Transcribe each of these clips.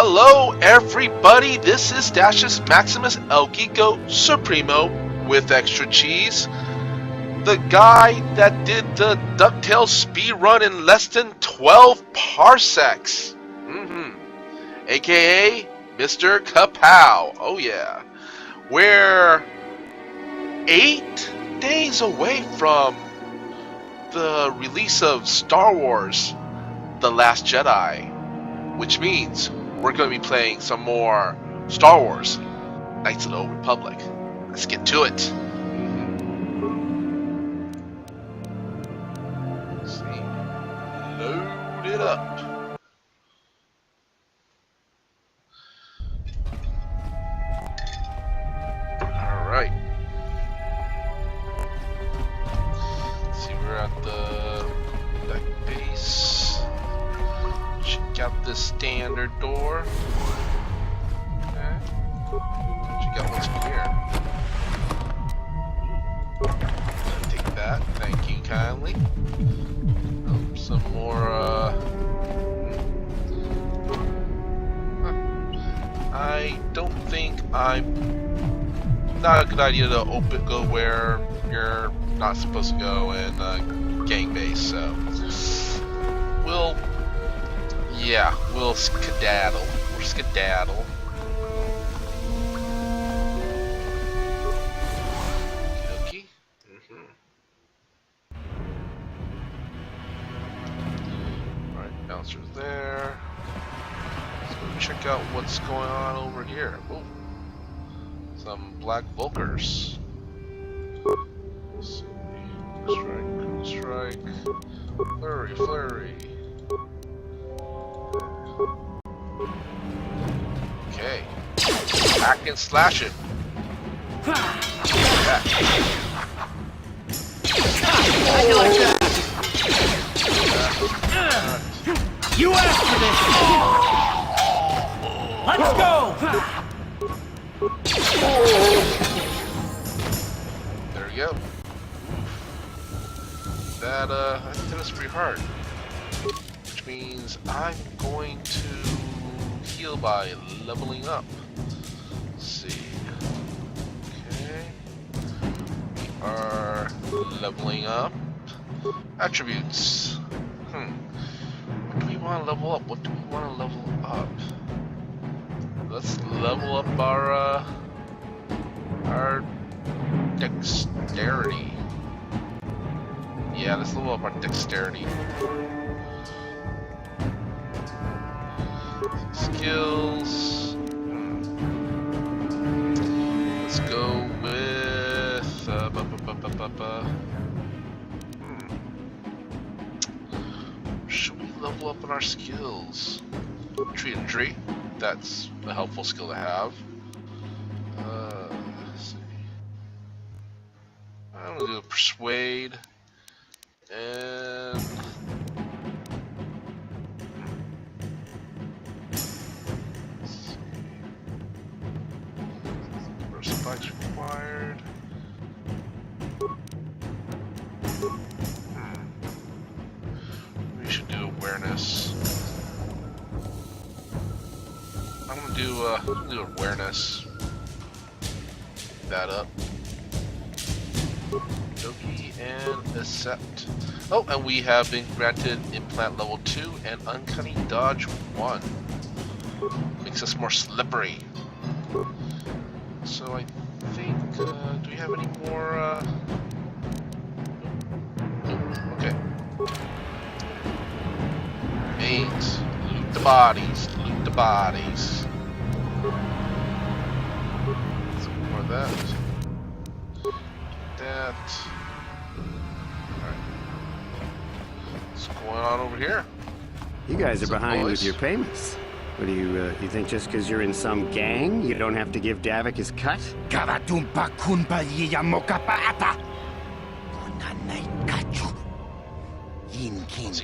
Hello everybody, this is Dashus Maximus El Geeko Supremo with extra cheese. The guy that did the DuckTales speedrun in less than 12 parsecs. AKA MrKaPao. Oh yeah. We're 8 days away from the release of Star Wars The Last Jedi, which means we're going to be playing some more Star Wars Knights of the Old Republic. Let's get to it. Let's see. Load it up. Alright. Let's see, we're at the back base. Check out this standard door. Okay. Check out what's in here. Take that. Thank you kindly. Some more, I don't think not a good idea to go where you're not supposed to go in gang base, so we'll skedaddle. We'll skedaddle. Okay. Alright, bouncers there. Let's go check out what's going on over here. Ooh. Some black Vulkers. Let's see. Cool strike. Flurry. Okay. Hack and slash it. Yeah. You asked for this! Let's go! There we go. That did us pretty hard. Which means I'm going to heal by leveling up. Let's see. Okay. We are leveling up. Attributes. What do we want to level up? What do we want to level up? Let's level up our dexterity. Yeah, let's level up our dexterity. Skills. Let's go with should we level up on our skills? Treat and treat. That's a helpful skill to have. Let's see. I'm gonna do a persuade and spikes required. We should do awareness. I'm gonna do awareness. Pick that up. Doki and accept. Oh, and we have been granted implant level 2 and uncanny dodge 1. Makes us more slippery. So I think, do we have any more, okay. Mains, loot the bodies, loot the bodies. Some more of that. Alright. What's going on over here? You guys are behind with your payments. What do you think just because you're in some gang, you don't have to give Davik his cut? See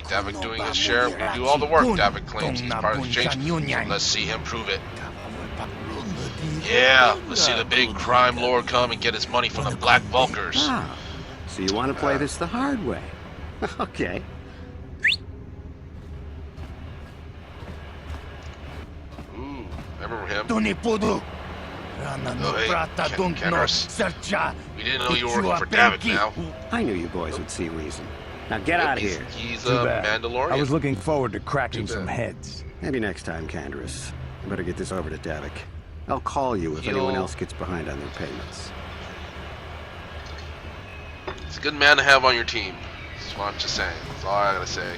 Davik doing his share. We do all the work. Davik claims he's part of the change. Let's see him prove it. Yeah, let's see the big crime lord come and get his money from the Black Vulkers. Ah, so you want to play this the hard way? Okay. Ooh, I remember him. We didn't know you were working for Davik now. I knew you boys would see reason. Now get out of here. He's Too a bad. Mandalorian. I was looking forward to cracking Too some bad. heads. Maybe next time, Canderous. I better get this over to Davik. I'll call you if anyone else gets behind on their payments. He's a good man to have on your team. That's what I'm just saying. That's all I gotta say.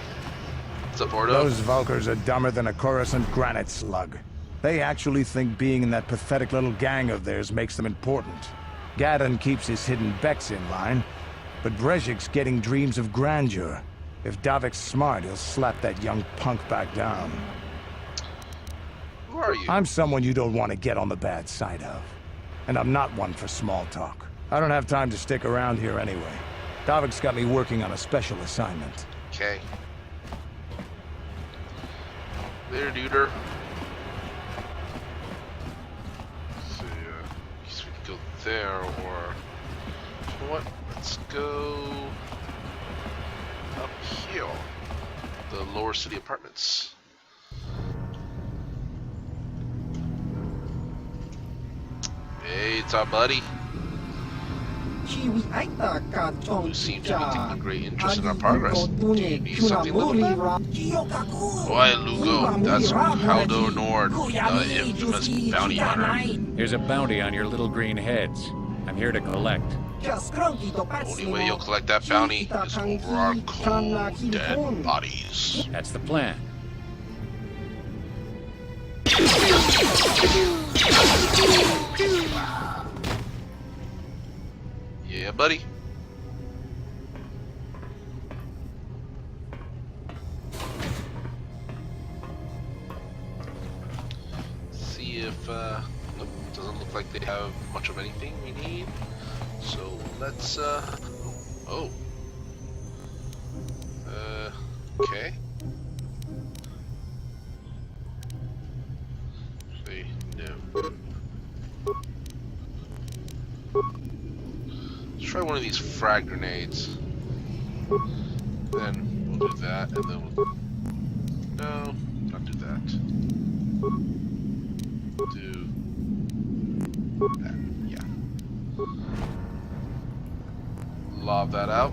What's up, Ordo? Those Vulkars are dumber than a Coruscant granite slug. They actually think being in that pathetic little gang of theirs makes them important. Gadon keeps his hidden Becks in line, but Brezhik's getting dreams of grandeur. If Davik's smart, he'll slap that young punk back down. Who are you? I'm someone you don't want to get on the bad side of. And I'm not one for small talk. I don't have time to stick around here anyway. Davik's got me working on a special assignment. Okay. There, duder. So, guess we can go there, or... You know what? Let's go... up here. The lower city apartments. Hey, it's our buddy. Who seems to be taking great interest in our progress. Do you need something, Lugo? Why, Lugo, that's Haldo Nord, the infamous bounty hunter. Here's a bounty on your little green heads. I'm here to collect. The only way you'll collect that bounty is over our cold, dead bodies. That's the plan. Yeah, buddy. See if, nope, doesn't look like they have much of anything we need. So let's, oh. Okay. See, no. Let's try one of these frag grenades. Then we'll do that, and then we'll... No, not do that. Do that, yeah. Lob that out.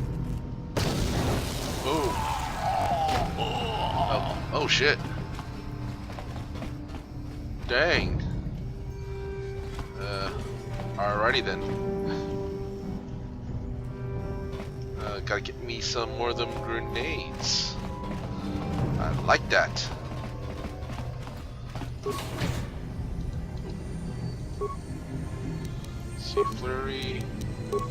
Boom. Oh shit. Dang. Alrighty then. Gotta get me some more of them grenades. I like that. See, flurry. Oop.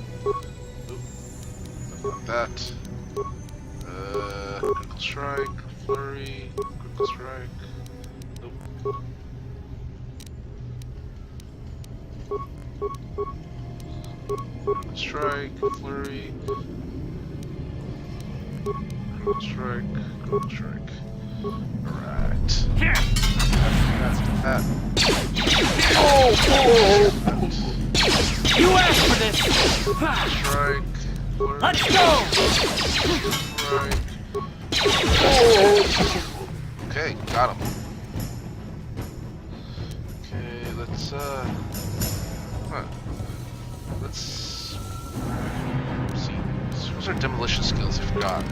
Not that. Critical strike, flurry, critical strike. Nope. Critical strike, flurry. Critical strike, critical strike. Alright. That's that. Oh! You asked for this! Strike. Flurry. Let's go! Strike. Oh! Okay, got him. Okay, let's let's see. What's our demolition skills? I forgot. I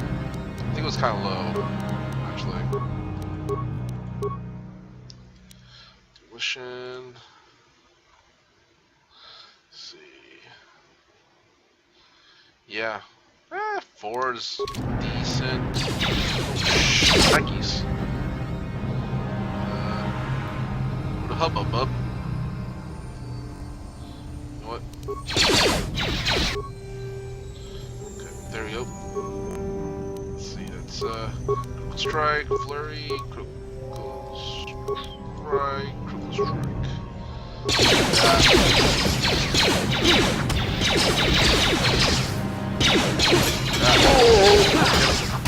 think it was kind of low, actually. Demolition. Let's see. Yeah. 4 is decent. Nikes. What the hell, bub? You know what? Okay, there we go. Let's see, that's critical strike, flurry, critical strike, critical strike.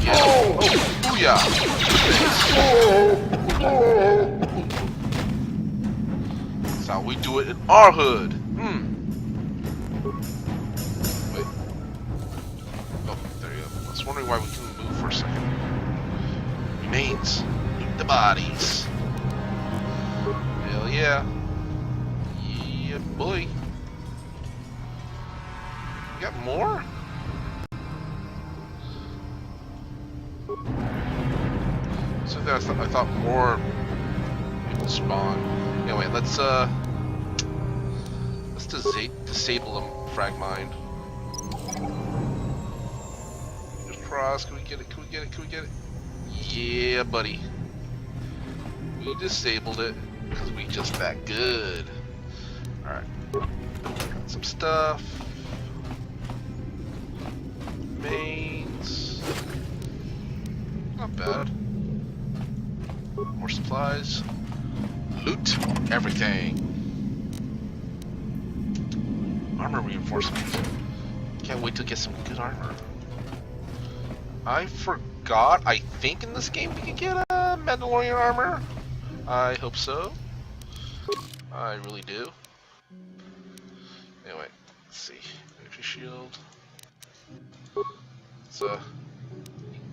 Yeah. Oh, booyah! That's how we do it in our hood. Wait. Oh, there you go. I was wondering why we couldn't move for a second. Remains. Loot the bodies. Yeah. Yeah, boy. You got more? So I thought more people spawn. Anyway, let's disable them, Fragmind. Just cross. Can we get it? Can we get it? Can we get it? Yeah, buddy. We disabled it because we just that good. Alright. Got some stuff. Mains. Not bad. More supplies. Loot everything. Armor reinforcement. Can't wait to get some good armor. I forgot. I think in this game we can get a Mandalorian armor. I hope so. I really do. Anyway, let's see. Energy shield. Let's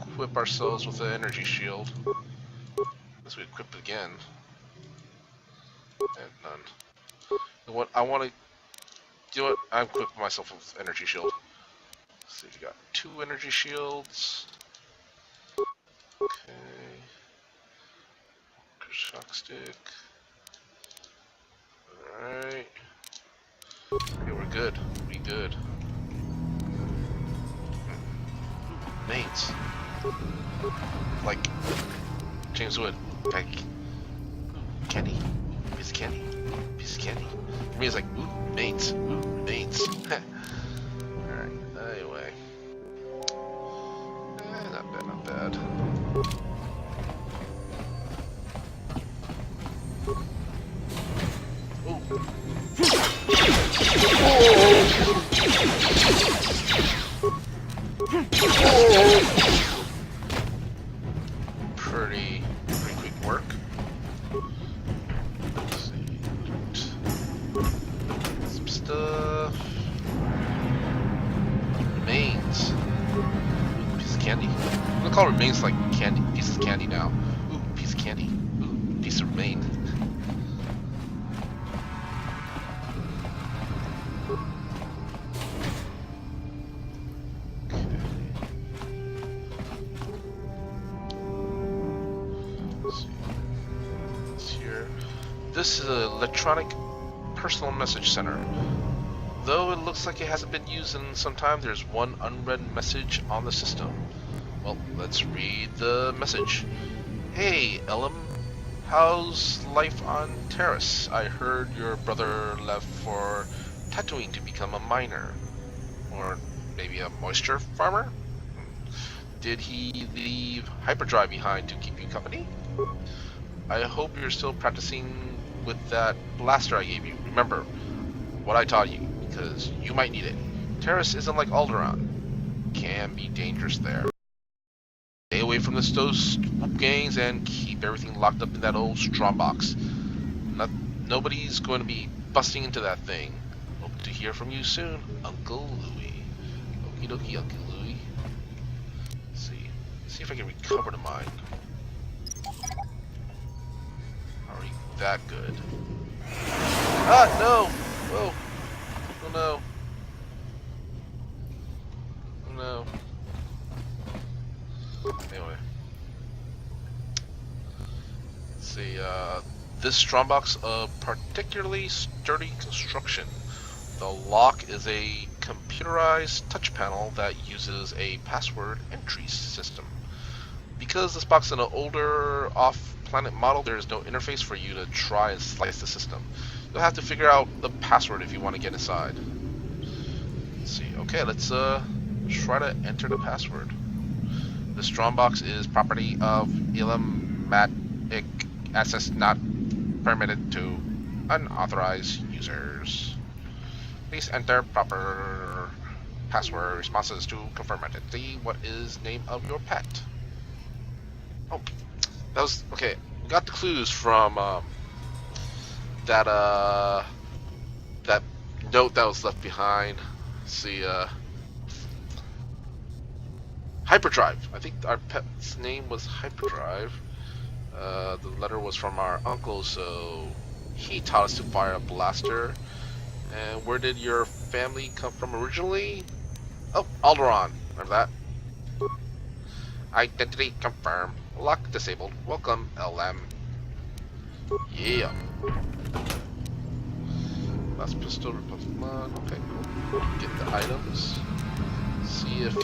equip ourselves with an energy shield. Unless we equip it again. And none. You know what? I want to do it. I'm equipping myself with energy shield. Let's see, we got 2 energy shields. Okay. Shock stick. Alright. Okay, we're good. We good. Mates. Like James Wood. Like candy. Piece of candy. Piece of candy. For me it's like ooh, mates. Ooh, mates. Alright, anyway. Not bad, not bad. Pretty quick work. Let's see. Some stuff. Remains. Ooh, piece of candy. I'm gonna call remains like candy. Piece of candy now. Ooh, piece of candy. Ooh, piece of remain. This is an electronic personal message center. Though it looks like it hasn't been used in some time, there's one unread message on the system. Well, let's read the message. Hey, Elam. How's life on Terrace? I heard your brother left for Tatooine to become a miner. Or maybe a moisture farmer? Did he leave hyperdrive behind to keep you company? I hope you're still practicing with that blaster I gave you. Remember what I taught you, because you might need it. Terrace isn't like Alderaan. Can be dangerous there. Stay away from those swoop gangs and keep everything locked up in that old strong box. Nobody's going to be busting into that thing. Hope to hear from you soon, Uncle Louie. Okie dokie, Uncle Louie. Let's see if I can recover the mine. That good. Ah, no! Whoa! Oh no. Oh no. Anyway. Let's see, this strongbox of particularly sturdy construction. The lock is a computerized touch panel that uses a password entry system. Because this box is an older off-planet model, there is no interface for you to try and slice the system. You'll have to figure out the password if you want to get inside. Let's see. Okay, let's try to enter the password. The strongbox is property of Illumatic access not permitted to unauthorized users. Please enter proper password responses to confirm identity. What is name of your pet? Oh, that was okay. We got the clues from that note that was left behind. Let's see, Hyperdrive. I think our pet's name was Hyperdrive. The letter was from our uncle, so he taught us to fire a blaster. And where did your family come from originally? Oh, Alderaan. Remember that? Identity confirmed. Lock disabled. Welcome, LM. Yeah. Last pistol, repulse mod. Okay, cool. Get the items. See if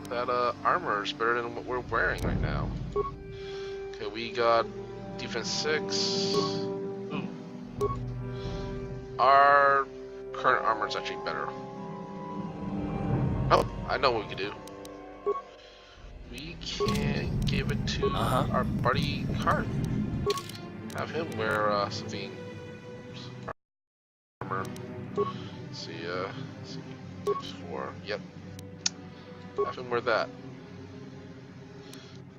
that armor is better than what we're wearing right now. Okay, we got defense 6. Ooh. Our current armor is actually better. Oh, I know what we can do. We can give it to our buddy Cart. Have him wear something armor. See, Pt.04. Yep. Have him wear that.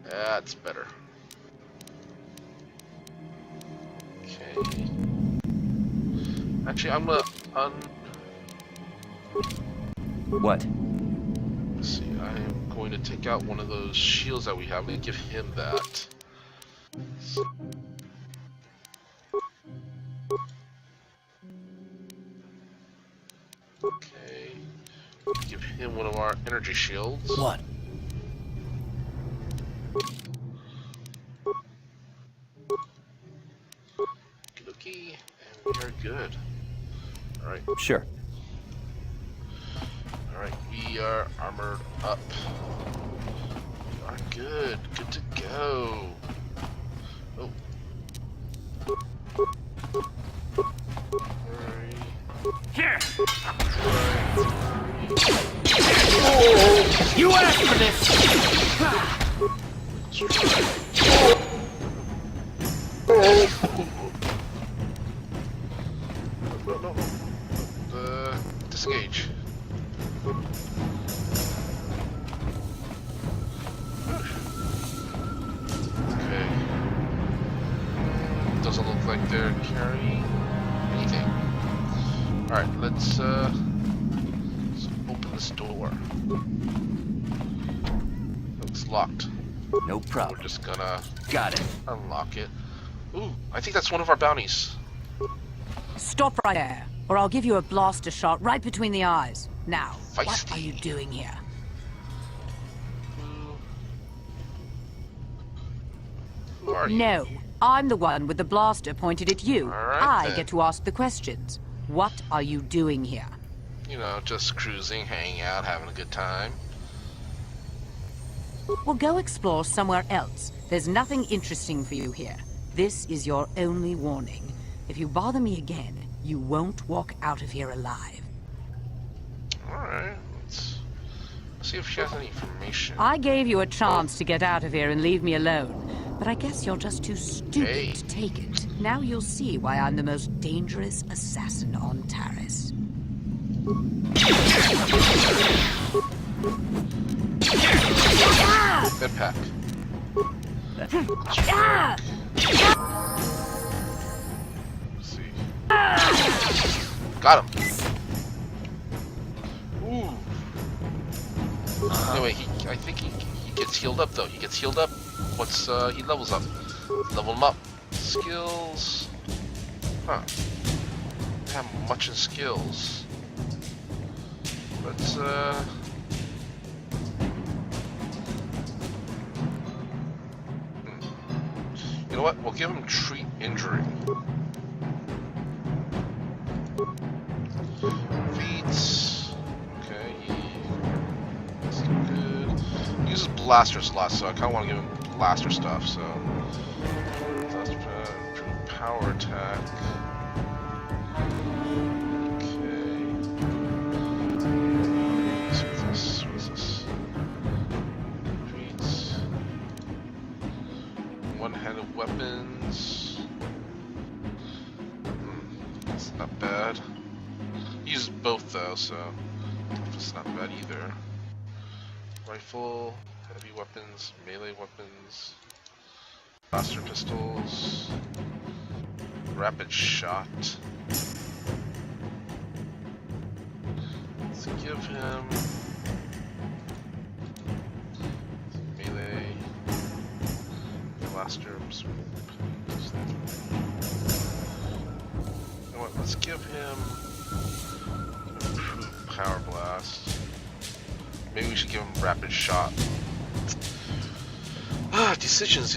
That's better. Okay. Actually, I'm gonna What? Let's see. I am going to take out one of those shields that we have. I'm gonna give him that. Okay. Give him one of our energy shields. What? Okay, and we are good. Alright. Sure. Alright, we are armored up. We are good. Good to go. Oh. Here! Oh, you asked for this! No. Disengage. Okay. Doesn't look like they're carrying anything. Alright, let's open this door. It's locked. No problem. We're just gonna Got it. unlock it. Ooh, I think that's one of our bounties. Stop right there, or I'll give you a blaster shot right between the eyes. Now, what Feisty. are you doing here? Who are you? No, I'm the one with the blaster pointed at you. All right, I then. get to ask the questions. What are you doing here? You know, just cruising, hanging out, having a good time. Well, go explore somewhere else. There's nothing interesting for you here. This is your only warning. If you bother me again, you won't walk out of here alive. Alright, let's see if she has any information. I gave you a chance to get out of here and leave me alone, but I guess you're just too stupid Hey. to take it. Now you'll see why I'm the most dangerous assassin on Taris. Med pack. Let's see. Got him. Ooh. Anyway, I think he gets healed up though. He gets healed up once he levels up. Level him up. Skills. Huh. They have much in skills. Let's You know what? We'll give him treat injury. Feats. Okay, that's good. He uses blasters a lot, so I kind of want to give him blaster stuff. So, improve power attack. Okay. What's this? Feats. One-handed weapons. That's not bad. He uses both though, so it's not bad either. Rifle, heavy weapons, melee weapons, blaster pistols, rapid shot. Let's give him melee, blaster, let's give him improved power blast. Maybe we should give him rapid shot. Ah, decisions.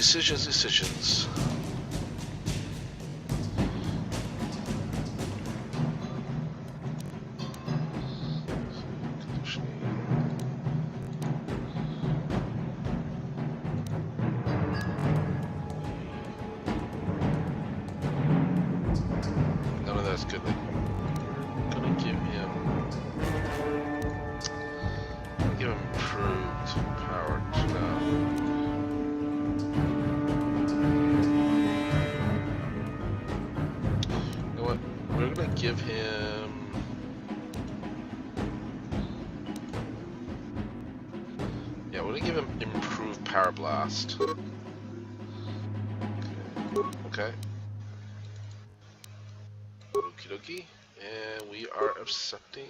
None of that's good. I'm gonna give him improved power. You know what? We're gonna give him. Yeah, we're gonna give him improved power blast. Okay. Okie dokie. And we are accepting.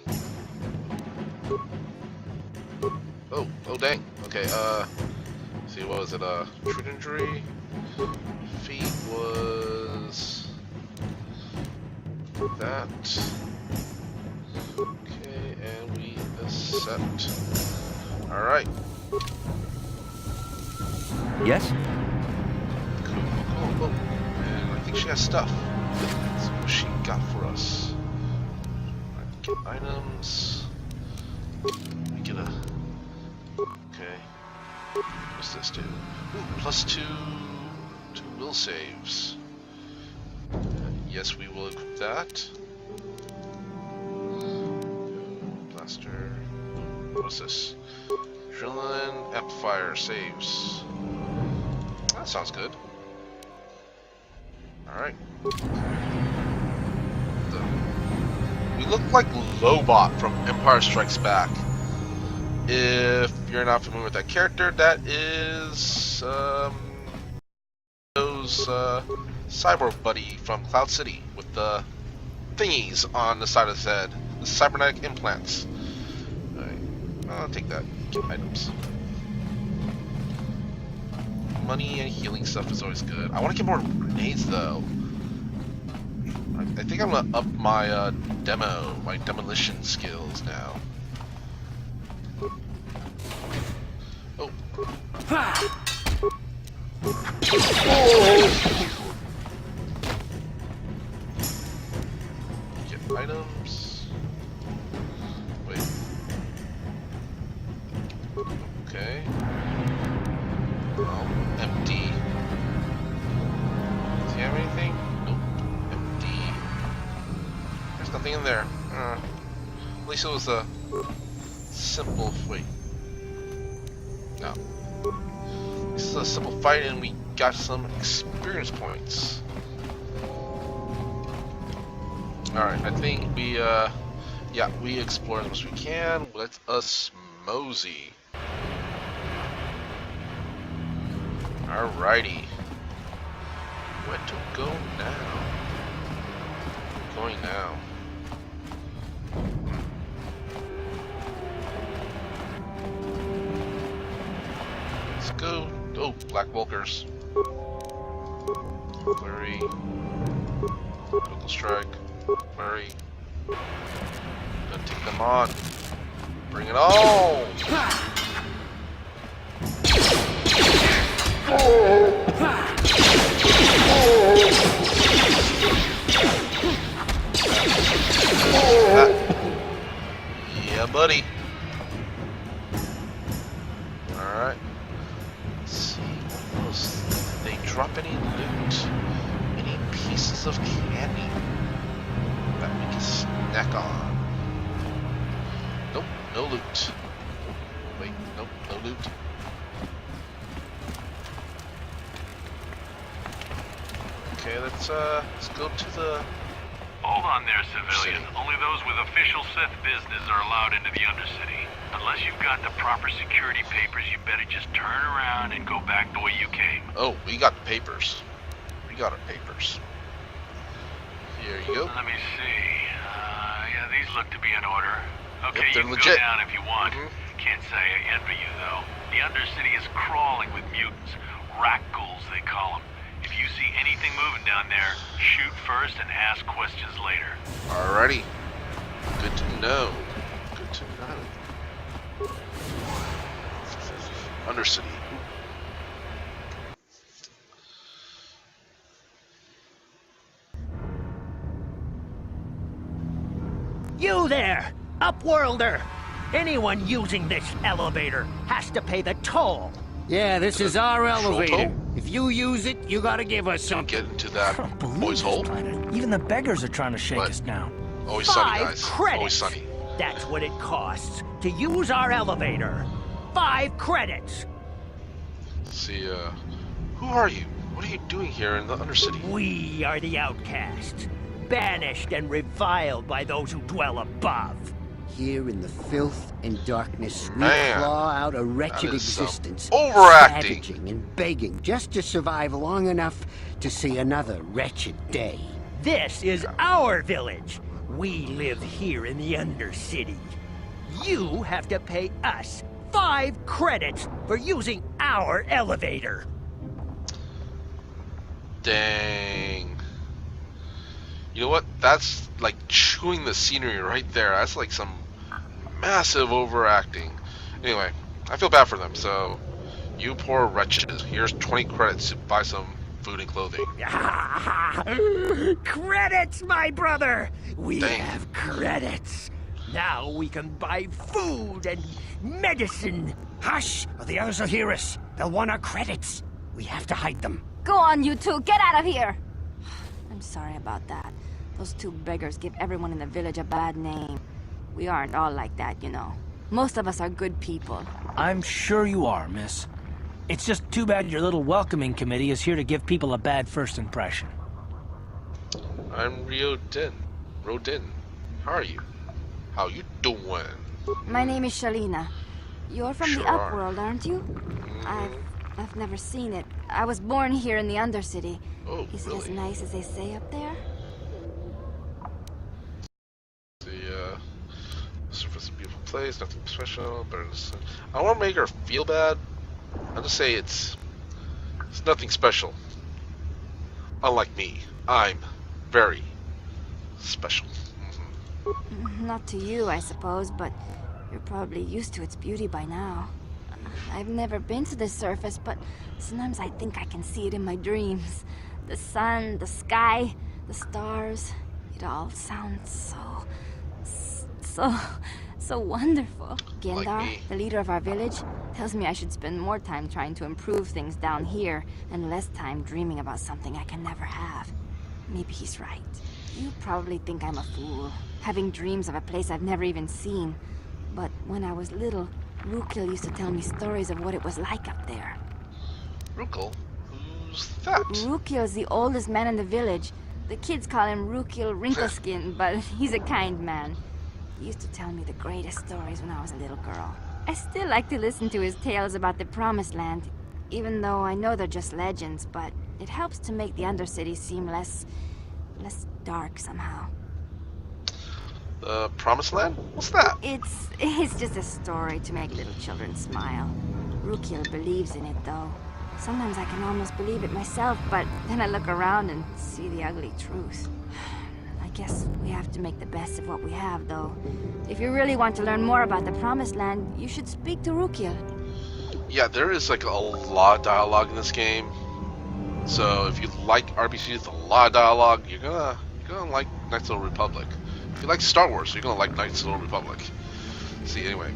Oh dang. Okay, see, what was it? True injury. Feet was that. Okay, and we accept. Alright. Yes? Cool. And I think she has stuff. Let's see what she got for us. Get items. We get a. Okay. What's this do? Ooh, +2 to will saves. Yes, we will equip that. Blaster. What's this? Adrenaline amplifier saves. That sounds good. Alright. We look like Lobot from Empire Strikes Back. If you're not familiar with that character, that is those cyborg buddy from Cloud City with the thingies on the side of his head, the cybernetic implants. Alright, I'll take that. Get items. Money and healing stuff is always good. I want to get more grenades though. I think I'm gonna up my my demolition skills now. Oh. Get items. Wait. Okay. Well, empty. Does he have anything? Nope. Empty. There's nothing in there. At least it was a simple. Wait. No. This is a simple fight, and we got some experience points. Alright, I think we explore as much as we can. Let us mosey. Alrighty. Where to go now? Going now. Let's go. Oh, Black Vulkers. Flurry. Local Strike. Flurry. Gonna take them on. Bring it on! Yeah, buddy. Alright. Let's see. What else? Did they drop any loot? Any pieces of candy that we can snack on? Nope, no loot. Wait, nope, no loot. Okay, let's go to the... Hold on there, civilian. Only those with official Sith business are allowed into the Undercity. Unless you've got the proper security papers, you better just turn around and go back the way you came. Oh, we got the papers. We got our papers. Here you go. Let me see. Yeah, these look to be in order. Okay, Yep, you can legit. go down if you want. Can't say I envy you, though. The Undercity is crawling with mutants. Rat ghouls, they call them. If you see anything moving down there, shoot first and ask questions later. Alrighty. Good to know. Good to know. Undercity. You there, Upworlder! Anyone using this elevator has to pay the toll. Yeah, this is our elevator. toll? If you use it, you gotta give us something. Get into that boy's hole. Even the beggars are trying to shake What? us now. Always sunny, 5 guys. credits. Always sunny. That's what it costs to use our elevator. 5 credits. Let's see, who are you? What are you doing here in the Undercity? We are the outcasts, banished and reviled by those who dwell above. Here in the filth and darkness, we Man, claw out a wretched that is some existence. overacting. Savaging and begging just to survive long enough to see another wretched day. This is our village. We live here in the Undercity. You have to pay us 5 credits for using our elevator. Dang. You know what? That's like chewing the scenery right there. That's like some massive overacting. Anyway, I feel bad for them, so you poor wretches. Here's 20 credits to buy some food and clothing. Credits, my brother! We Dang. have credits. Now we can buy food and medicine. Hush, or the others will hear us. They'll want our credits. We have to hide them. Go on, you two. Get out of here. I'm sorry about that. Those 2 beggars give everyone in the village a bad name. We aren't all like that, you know. Most of us are good people. I'm sure you are, miss. It's just too bad your little welcoming committee is here to give people a bad first impression. I'm Rodin. How are you? How you doing? My name is Shalina. You're from Sure the are. Upworld, aren't you? I've never seen it. I was born here in the Undercity. Oh, Is it as really? nice as they say up there? Surface a beautiful place, nothing special, better than sun. I don't want to make her feel bad. I'll just say it's nothing special. Unlike me, I'm very special. Not to you, I suppose, but you're probably used to its beauty by now. I've never been to the surface, but sometimes I think I can see it in my dreams. The sun, the sky, the stars. It all sounds so wonderful. Gendar, me. the leader of our village, tells me I should spend more time trying to improve things down here and less time dreaming about something I can never have. Maybe he's right. You probably think I'm a fool, having dreams of a place I've never even seen. But when I was little, Rukil used to tell me stories of what it was like up there. Rukil? Who's that? Rukil's the oldest man in the village. The kids call him Rukil Wrinkleskin, but he's a kind man. He used to tell me the greatest stories when I was a little girl. I still like to listen to his tales about the Promised Land, even though I know they're just legends, but it helps to make the Undercity seem less dark somehow. The Promised Land? What's that? It's just a story to make little children smile. Rukil believes in it, though. Sometimes I can almost believe it myself, but then I look around and see the ugly truth. I guess we have to make the best of what we have, though. If you really want to learn more about the Promised Land, you should speak to Rukil. Yeah, there is like a lot of dialogue in this game. So if you like RPGs with a lot of dialogue, you're gonna like Knights of the Old Republic. If you like Star Wars, you're gonna like Knights of the Old Republic. See, anyway,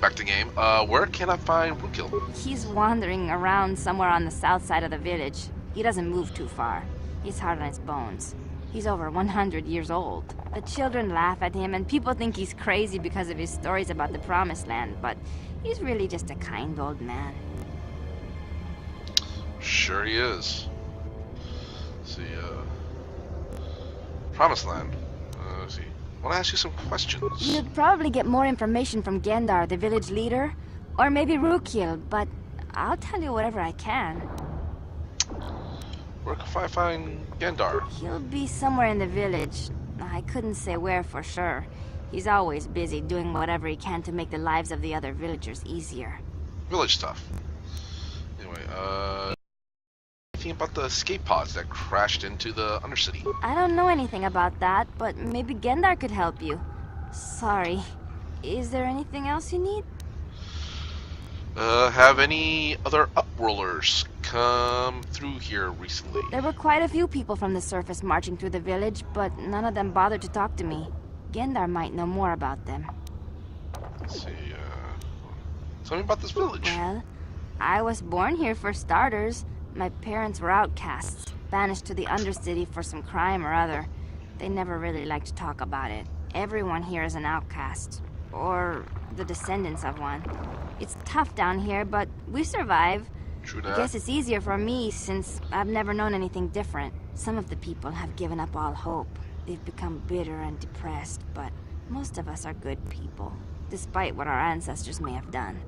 back to the game. Where can I find Rukil? He's wandering around somewhere on the south side of the village. He doesn't move too far. He's hard on his bones. He's over 100 years old. The children laugh at him, and people think he's crazy because of his stories about the Promised Land, but he's really just a kind old man. Sure he is. Let's see, Promised Land. Let's see. I want to ask you some questions. You'd probably get more information from Gendar, the village leader, or maybe Rukil, but I'll tell you whatever I can. Where can I find Gendar? He'll be somewhere in the village. I couldn't say where for sure. He's always busy doing whatever he can to make the lives of the other villagers easier. Village stuff. Anyway, anything about the escape pods that crashed into the Undercity? I don't know anything about that, but maybe Gendar could help you. Sorry. Is there anything else you need? Have any other Upworlders come through here recently? There were quite a few people from the surface marching through the village, but none of them bothered to talk to me. Gendar might know more about them. Let's see, tell me about this village. Well, I was born here for starters. My parents were outcasts, banished to the Undercity for some crime or other. They never really liked to talk about it. Everyone here is an outcast, or the descendants of one. It's tough down here, but we survive. True that. I guess it's easier for me since I've never known anything different. Some of the people have given up all hope. They've become bitter and depressed, but most of us are good people, despite what our ancestors may have done.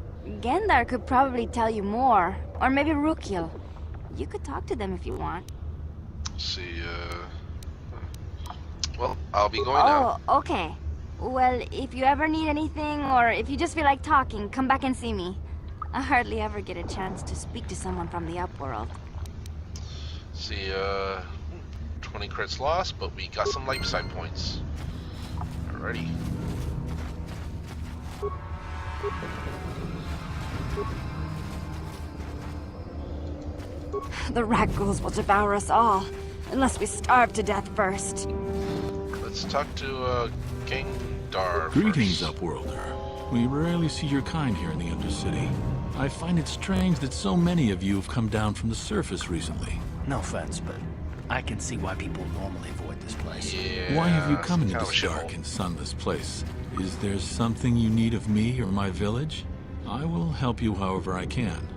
Gendar could probably tell you more, or maybe Rukil. You could talk to them if you want. Let's see, well, I'll be going now. Oh, okay. Well, if you ever need anything, or if you just feel like talking, come back and see me. I hardly ever get a chance to speak to someone from the Upworld. See, 20 credits lost, but we got some life side points. Alrighty. The rat ghouls will devour us all, unless we starve to death first. Let's talk to, Gangdar Greetings, first. Upworlder. We rarely see your kind here in the Undercity. I find it strange that so many of you have come down from the surface recently. No offense, but I can see why people normally avoid this place. Yeah, Why have you come into kind of this a dark shithole. and sunless place? Is there something you need of me or my village? I will help you however I can.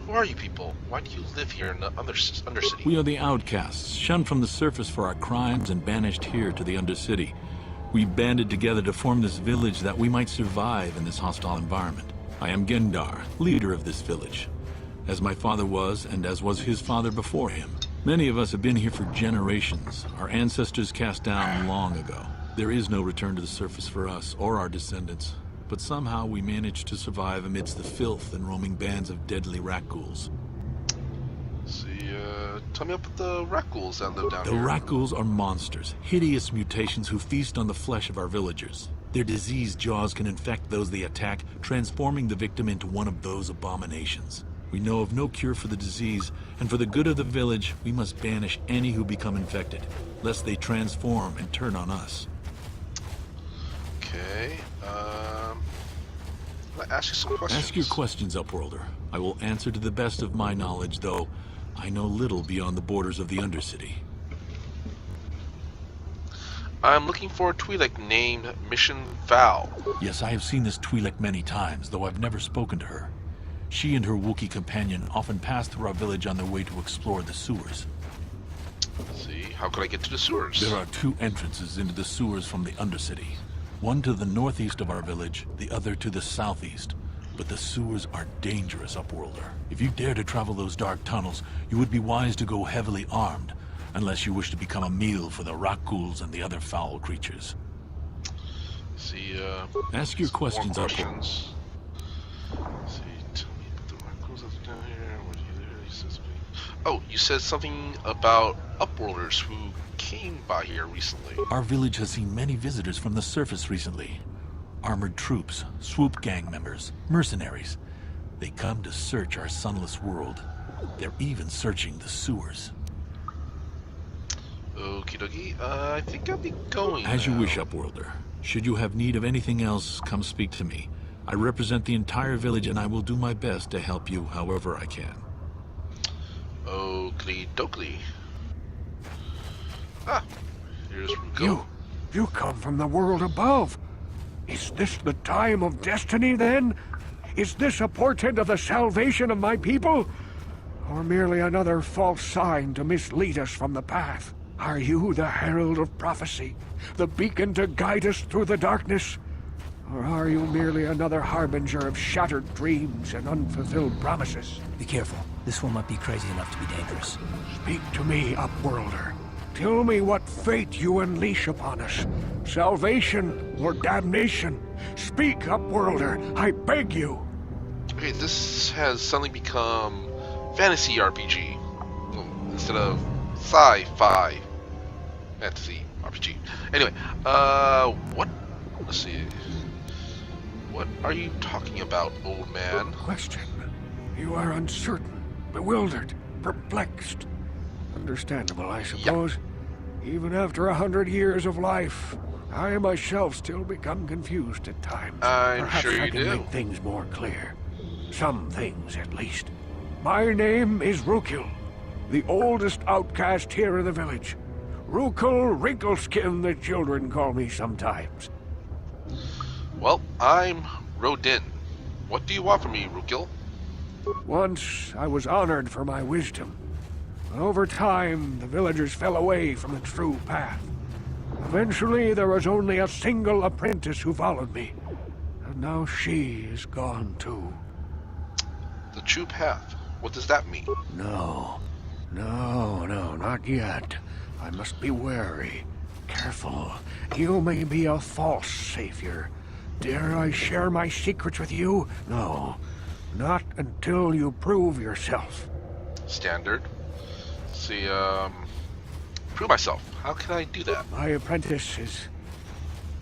Who are you people? Why do you live here in the Undercity? We are the outcasts, shunned from the surface for our crimes and banished here to the Undercity. We banded together to form this village that we might survive in this hostile environment. I am Gendar, leader of this village, as my father was and as was his father before him. Many of us have been here for generations, our ancestors cast down long ago. There is no return to the surface for us or our descendants, but somehow we managed to survive amidst the filth and roaming bands of deadly rat ghouls. See, tell me about the rat ghouls that live down The here. rat ghouls are monsters, hideous mutations who feast on the flesh of our villagers. Their diseased jaws can infect those they attack, transforming the victim into one of those abominations. We know of no cure for the disease, and for the good of the village, we must banish any who become infected, lest they transform and turn on us. Okay, I'll ask you some questions. Ask your questions, Upworlder. I will answer to the best of my knowledge, though I know little beyond the borders of the Undercity. I'm looking for a Twi'lek named MrKaPao. Yes, I have seen this Twi'lek many times, though I've never spoken to her. She and her Wookiee companion often pass through our village on their way to explore the sewers. Let's see, how could I get to the sewers? There are two entrances into the sewers from the Undercity. One to the northeast of our village, the other to the southeast. But the sewers are dangerous, Upworlder. If you dare to travel those dark tunnels, you would be wise to go heavily armed, unless you wish to become a meal for the rat ghouls and the other foul creatures. See, Ask your some questions, more Upworlder. questions. Let's see, tell me about the rat ghouls that's down here. What do you say something? Oh, you said something about Upworlders who came by here recently. Our village has seen many visitors from the surface recently. Armored troops, swoop gang members, mercenaries. They come to search our sunless world. They're even searching the sewers. Okie dokie, I think I'll be going As you now. wish, Upworlder. Should you have need of anything else, come speak to me. I represent the entire village and I will do my best to help you however I can. Oakley dokley. Ah, here's Ruko. You come from the world above. Is this the time of destiny, then? Is this a portent of the salvation of my people? Or merely another false sign to mislead us from the path? Are you the herald of prophecy, the beacon to guide us through the darkness? Or are you merely another harbinger of shattered dreams and unfulfilled promises? Be careful. This one might be crazy enough to be dangerous. Speak to me, Upworlder. Tell me what fate you unleash upon us. Salvation or damnation? Speak, Upworlder, I beg you. Okay, this has suddenly become fantasy RPG. instead of sci-fi fantasy RPG. Anyway, what? Let's see. What are you talking about, old man? Question. You are uncertain, bewildered, perplexed. Understandable, I suppose. Even after 100 years of life, I myself still become confused at times. I'm Perhaps sure I you can do. make things more clear. Some things, at least. My name is Rukil, the oldest outcast here in the village. Rukil Wrinkleskin, the children call me sometimes. Well, I'm Rodin. What do you want from me, Rukil? Once I was honored for my wisdom. Over time, the villagers fell away from the true path. Eventually, there was only a single apprentice who followed me. And now she is gone too. The true path. What does that mean? No, not yet. I must be wary. Careful. You may be a false savior. Dare I share my secrets with you? No. Not until you prove yourself. Standard. Let's see, prove myself. How can I do that? My apprentice is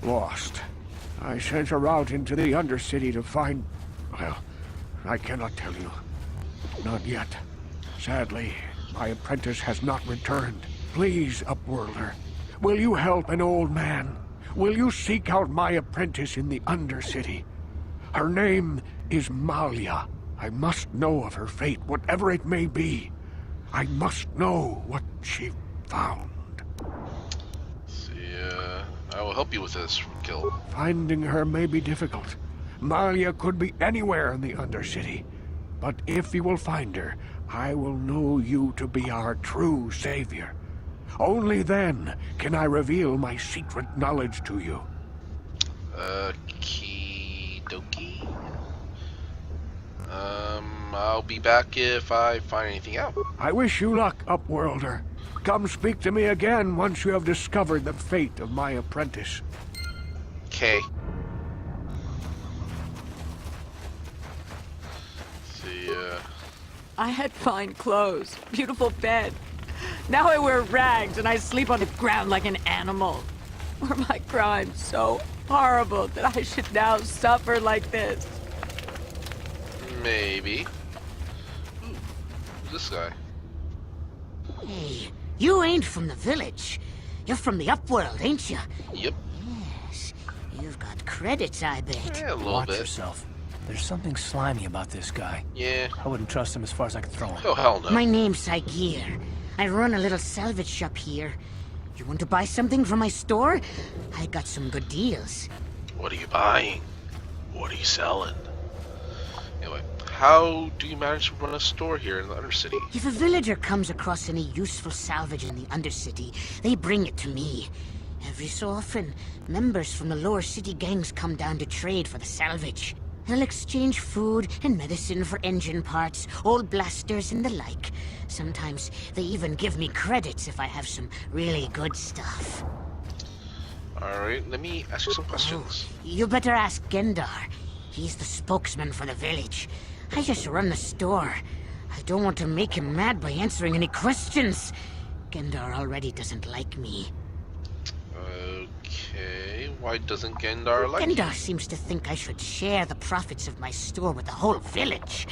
lost. I sent her out into the Undercity to find... Well, I cannot tell you. Not yet. Sadly, my apprentice has not returned. Please, Upworlder, will you help an old man? Will you seek out my apprentice in the Undercity? Her name is Malia. I must know of her fate, whatever it may be. I must know what she found. See, I will help you with this, Rukil. Finding her may be difficult. Malia could be anywhere in the Undercity. But if you will find her, I will know you to be our true savior. Only then can I reveal my secret knowledge to you. Okie dokie. I'll be back if I find anything out. I wish you luck, Upworlder. Come speak to me again once you have discovered the fate of my apprentice. Okay. See, I had fine clothes, beautiful bed. Now I wear rags and I sleep on the ground like an animal. Were my crimes so horrible that I should now suffer like this? maybe. Who's this guy? Hey, you ain't from the village. You're from the Upworld, ain't you? Yep. Yes. You've got credits, I bet. Yeah, a little Watch bit. yourself. There's something slimy about this guy. Yeah. I wouldn't trust him as far as I could throw him. Oh, hell no. My name's Saigir. I run a little salvage shop here. You want to buy something from my store? I got some good deals. What are you buying? What are you selling? Anyway, how do you manage to run a store here in the Undercity? If a villager comes across any useful salvage in the Undercity, they bring it to me. Every so often, members from the lower city gangs come down to trade for the salvage. They'll exchange food and medicine for engine parts, old blasters and the like. Sometimes they even give me credits if I have some really good stuff. Alright, let me ask you some questions. You better ask Gendar. He's the spokesman for the village. I just run the store. I don't want to make him mad by answering any questions. Gendar already doesn't like me. Okay, why doesn't Gendar like you? Gendar seems to think I should share the profits of my store with the whole village.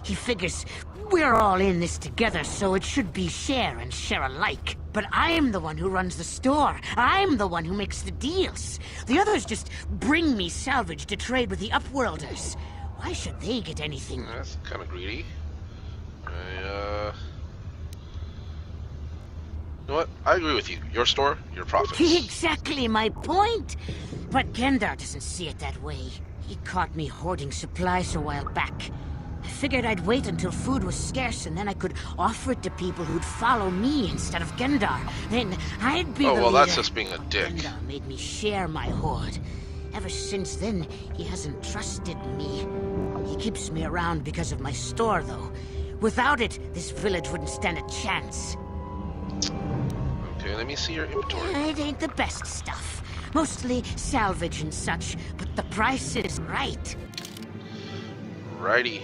He figures we're all in this together, so it should be share and share alike. But I'm the one who runs the store. I'm the one who makes the deals. The others just bring me salvage to trade with the Upworlders. Why should they get anything? That's kind of greedy. You know what? I agree with you. Your store, your profits. Exactly my point. But Gendar doesn't see it that way. He caught me hoarding supplies a while back. I figured I'd wait until food was scarce and then I could offer it to people who'd follow me instead of Gendar. Then I'd be the well, leader. that's just being a dick. Gendar made me share my hoard. Ever since then, he hasn't trusted me. He keeps me around because of my store, though. Without it, this village wouldn't stand a chance. Okay, let me see your inventory. It ain't the best stuff. Mostly salvage and such, but the price is right. Righty.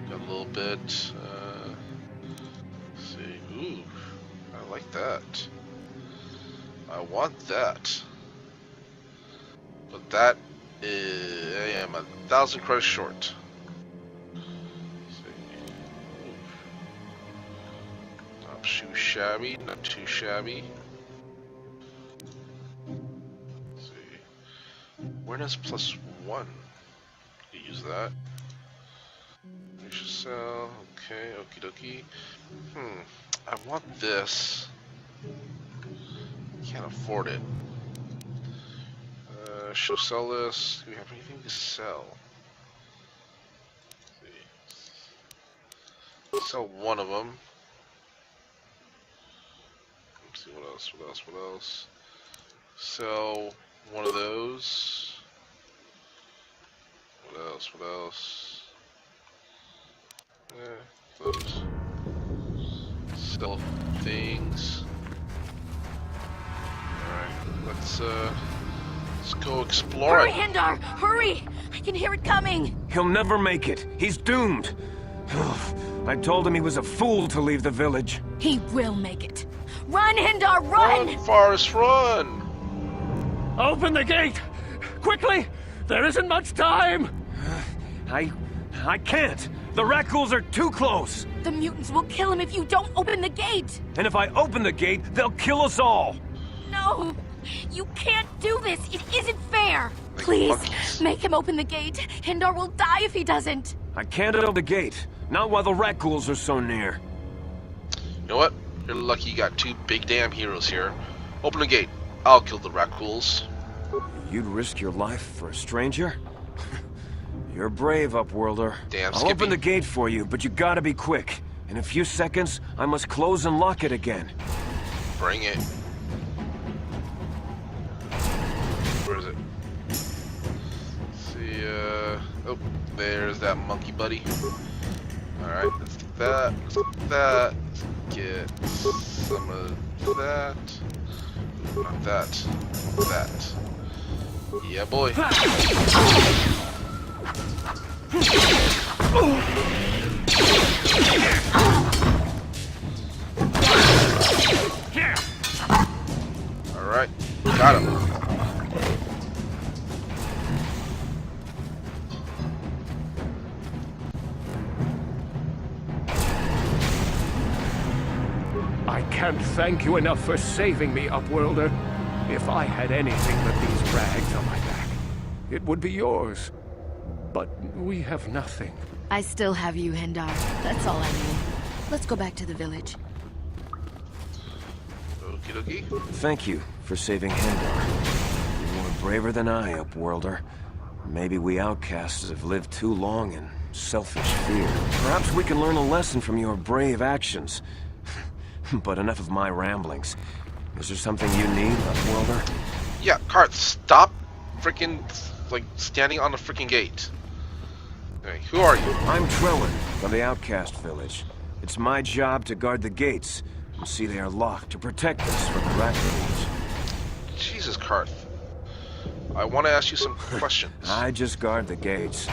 Got a little bit. like that. I want that. But that is... I am 1,000 credits short. Not too shabby, not too shabby. Let's see. Awareness +1. You use that. We should sell. Okay, okie dokie. I want this. Can't afford it. Should sell this. Do we have anything to sell? Let's see. Sell one of them. Let's see what else. What else? What else? Sell one of those. What else? What else? Those. Sell things. Alright, let's go exploring. Hurry, Hindar! Hurry! I can hear it coming! He'll never make it. He's doomed. I told him he was a fool to leave the village. He will make it. Run, Hindar, run! Run, Forrest, run! Open the gate! Quickly! There isn't much time! I can't. The Rakghouls are too close. The mutants will kill him if you don't open the gate! And if I open the gate, they'll kill us all. No! You can't do this! It isn't fair! Please, make him open the gate. Hindar will die if he doesn't. I can't open the gate. Not while the Rakghouls are so near. You know what? You're lucky you got two big damn heroes here. Open the gate. I'll kill the Rakghouls. You'd risk your life for a stranger? You're brave, Upworlder. Damn, I'll Skippy. open the gate for you, but you gotta be quick. In a few seconds, I must close and lock it again. Bring it. Where is it? Let's see, oh, there's that monkey buddy. Alright, let's get that. Let's get that. Let's get some of that. Not that. That. Yeah, boy. Alright, got him. I can't thank you enough for saving me, Upworlder. If I had anything but these rags on my back, it would be yours. But we have nothing. I still have you, Hindar. That's all I need. Let's go back to the village. Okie dokie. Thank you for saving Hindar. You were braver than I, Upworlder. Maybe we outcasts have lived too long in selfish fear. Perhaps we can learn a lesson from your brave actions. But enough of my ramblings. Is there something you need, Upworlder? Yeah, Karth, stop freaking, like, standing on the freaking gate. Hey, who are you? I'm Trellin, from the Outcast Village. It's my job to guard the gates, and see they are locked to protect us from the Rakghouls. Jesus, Karth. I want to ask you some questions. I just guard the gates.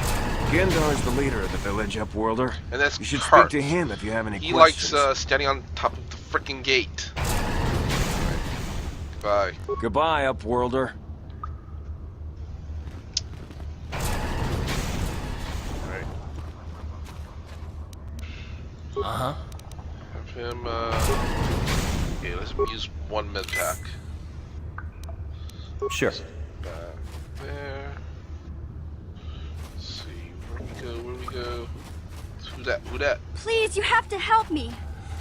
Gendar is the leader of the village, Upworlder. And that's You should Karth. speak to him if you have any He questions. likes standing on top of the freaking gate. Right. Goodbye. Goodbye, Upworlder. Alright. Uh-huh. Have him, okay, let's use one med pack. Sure. Back there. Let's see, where we go? Who's that? Who that? Please, you have to help me.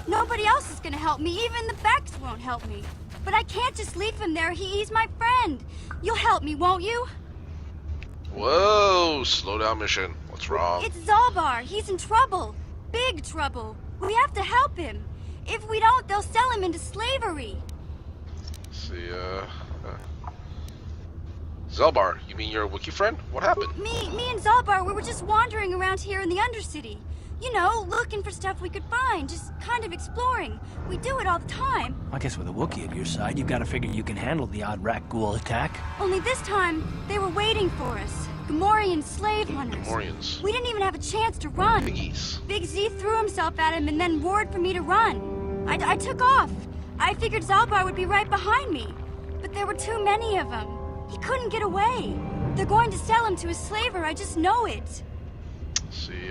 Nobody else is gonna help me. Even the Becks won't help me. But I can't just leave him there. He's my friend. You'll help me, won't you? Whoa, slow down mission. What's wrong? It's Zalbar. He's in trouble. Big trouble. We have to help him. If we don't, they'll sell him into slavery. Let's see, Zelbar, you mean you're a wiki friend? What happened? Me and Zalbar, we were just wandering around here in the Undercity. You know, looking for stuff we could find, just kind of exploring. We do it all the time. I guess with a Wookiee at your side, you've got to figure you can handle the odd Rakghoul attack. Only this time, they were waiting for us. Gamorrean slave hunters. Gamorreans. We didn't even have a chance to run. Biggies. Big Z threw himself at him and then roared for me to run. I took off. I figured Zalbar would be right behind me, but there were too many of them. He couldn't get away. They're going to sell him to a slaver, I just know it. See,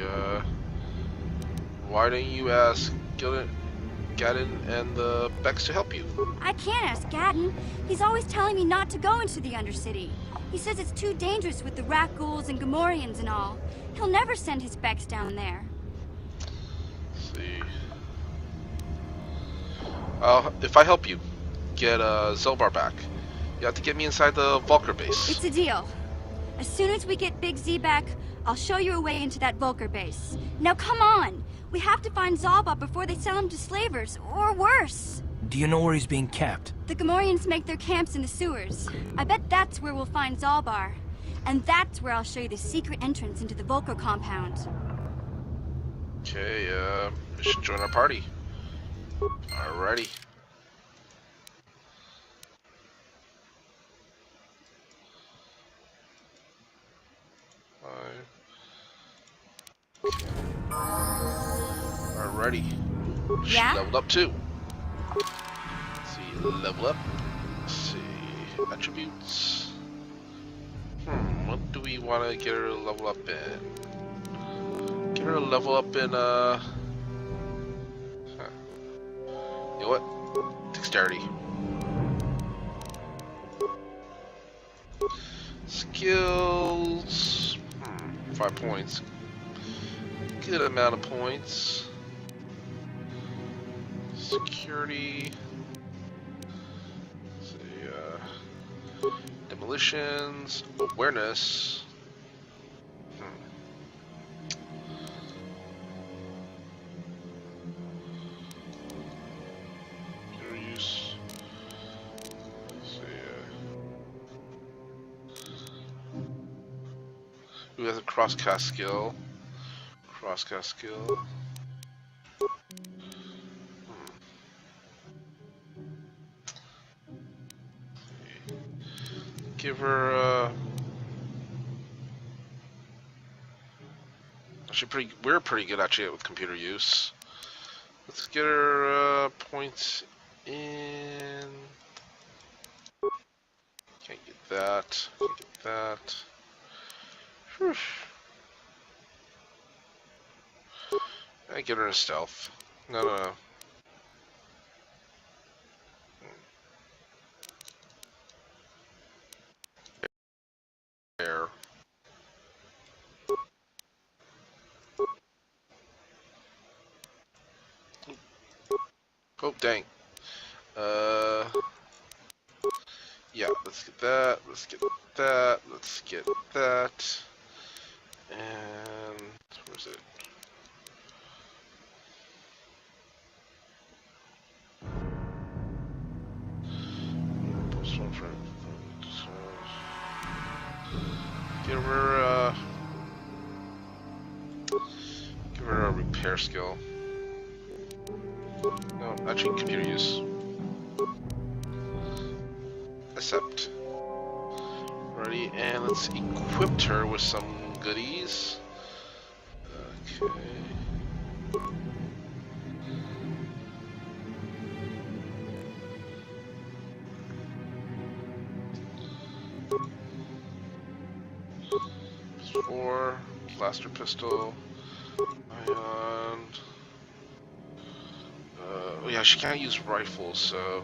why don't you ask Gadden and the Bex to help you? I can't ask Gadden. He's always telling me not to go into the Undercity. He says it's too dangerous with the rat ghouls and Gamorreans and all. He'll never send his Bex down there. See. If I help you get Zelbar back, you have to get me inside the Vulcar base. It's a deal. As soon as we get Big Z back, I'll show you a way into that Vulcar base. Now come on! We have to find Zalbar before they sell him to slavers, or worse. Do you know where he's being kept? The Gamorreans make their camps in the sewers. I bet that's where we'll find Zalbar. And that's where I'll show you the secret entrance into the Vulcar compound. Okay, you should join our party. Alrighty. Alrighty. She Yeah? leveled up too. Let's see, level up. Let's see, attributes. What do we want to get her to level up in? Get her to level up in, You know what? Dexterity. Skills. 5 points. Good amount of points. Security. Let's see, demolitions. Awareness. Use. Let's see, who has a crosscast skill? Crosscast skill. Give her actually we're pretty good actually with computer use. Let's get her points in. Can't get that. Can't get that. Whew. I get her in stealth. No. Air. Oh, dang. Yeah, let's get that. Let's get that. Let's get that. And where's it? Give her a repair skill. No, actually computer use. Accept. Ready, and let's equip her with some goodies. Okay. Four, blaster pistol, ion. Oh yeah, she can't use rifles, so.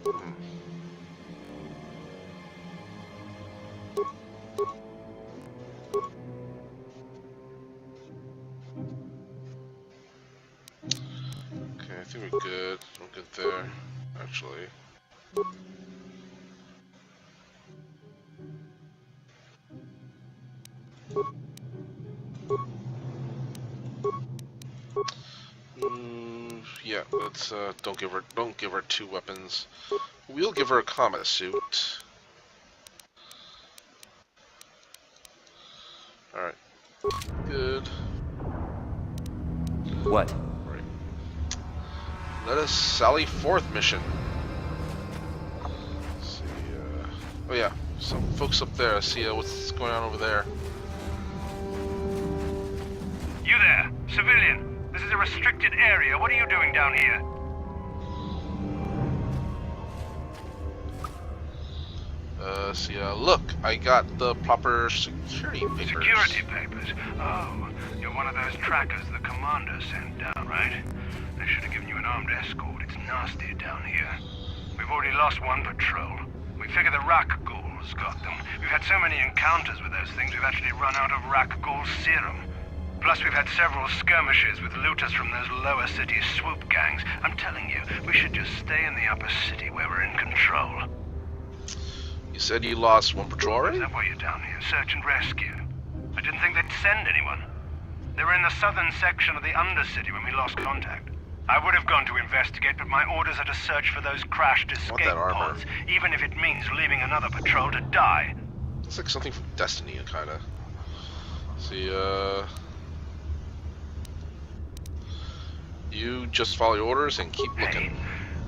Okay, I think we're good. We're good there, actually. Yeah, let's don't give her 2 weapons. We'll give her a combat suit. Alright. Good. What? Right. Let us sally forth mission. Let's see, oh yeah, some folks up there. See what's going on over there. You there, civilian. This is a restricted area. What are you doing down here? See, look, I got the proper security papers. Security papers? Oh, you're one of those trackers the commander sent down, right? They should have given you an armed escort. It's nasty down here. We've already lost one patrol. We figure the Rak ghouls got them. We've had so many encounters with those things, we've actually run out of Rak ghoul serum. Plus, we've had several skirmishes with looters from those lower city swoop gangs. I'm telling you, we should just stay in the upper city where we're in control. You said you lost one patrol already? Is that why you're down here? Search and rescue. I didn't think they'd send anyone. They were in the southern section of the Undercity when we lost contact. I would have gone to investigate, but my orders are to search for those crashed escape pods, even if it means leaving another patrol to die. It's like something from Destiny, kinda. See, you just follow your orders and keep looking. Hey,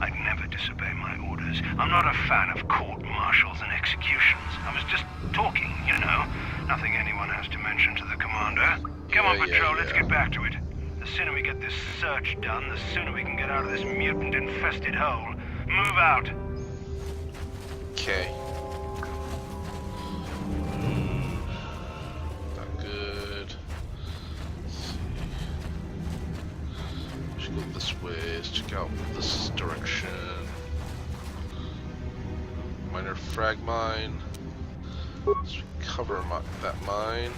I'd never disobey my orders. I'm not a fan of court-martials and executions. I was just talking, you know. Nothing anyone has to mention to the commander. Come on, Patrol, let's get back to it. The sooner we get this search done, the sooner we can get out of this mutant-infested hole. Move out. Okay. Not good. Let's see. We should go this way. Let's check out this direction. Minor frag mine. Let's recover that mine.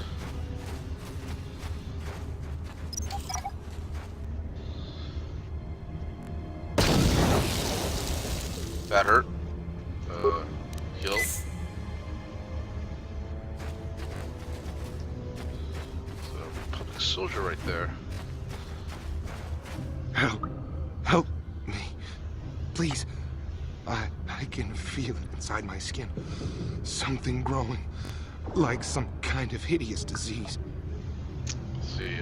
That hurt. Heal. So, Republic soldier right there. Help me. Please. I can feel it inside my skin. Something growing. Like some kind of hideous disease. Let's see,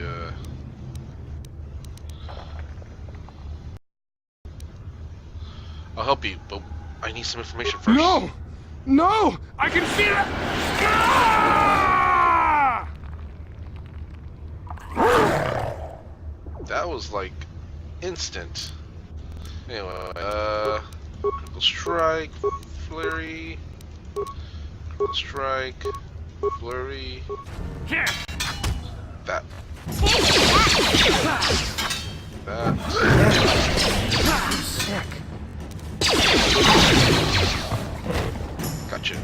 I'll help you, but I need some information first. No! No! I can feel it! Ah! That was like instant. Anyway, critical strike, flurry, critical strike, flurry. Here. That. Sick. Gotcha.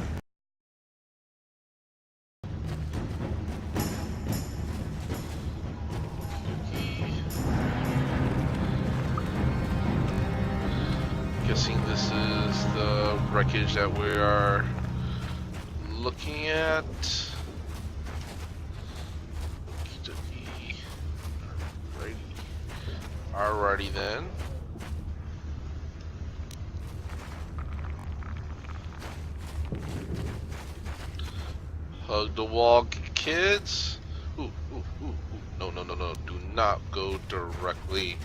Guessing this is the wreckage that we are looking at. Alrighty then. Hug the wall, kids. Ooh. No. Do not go directly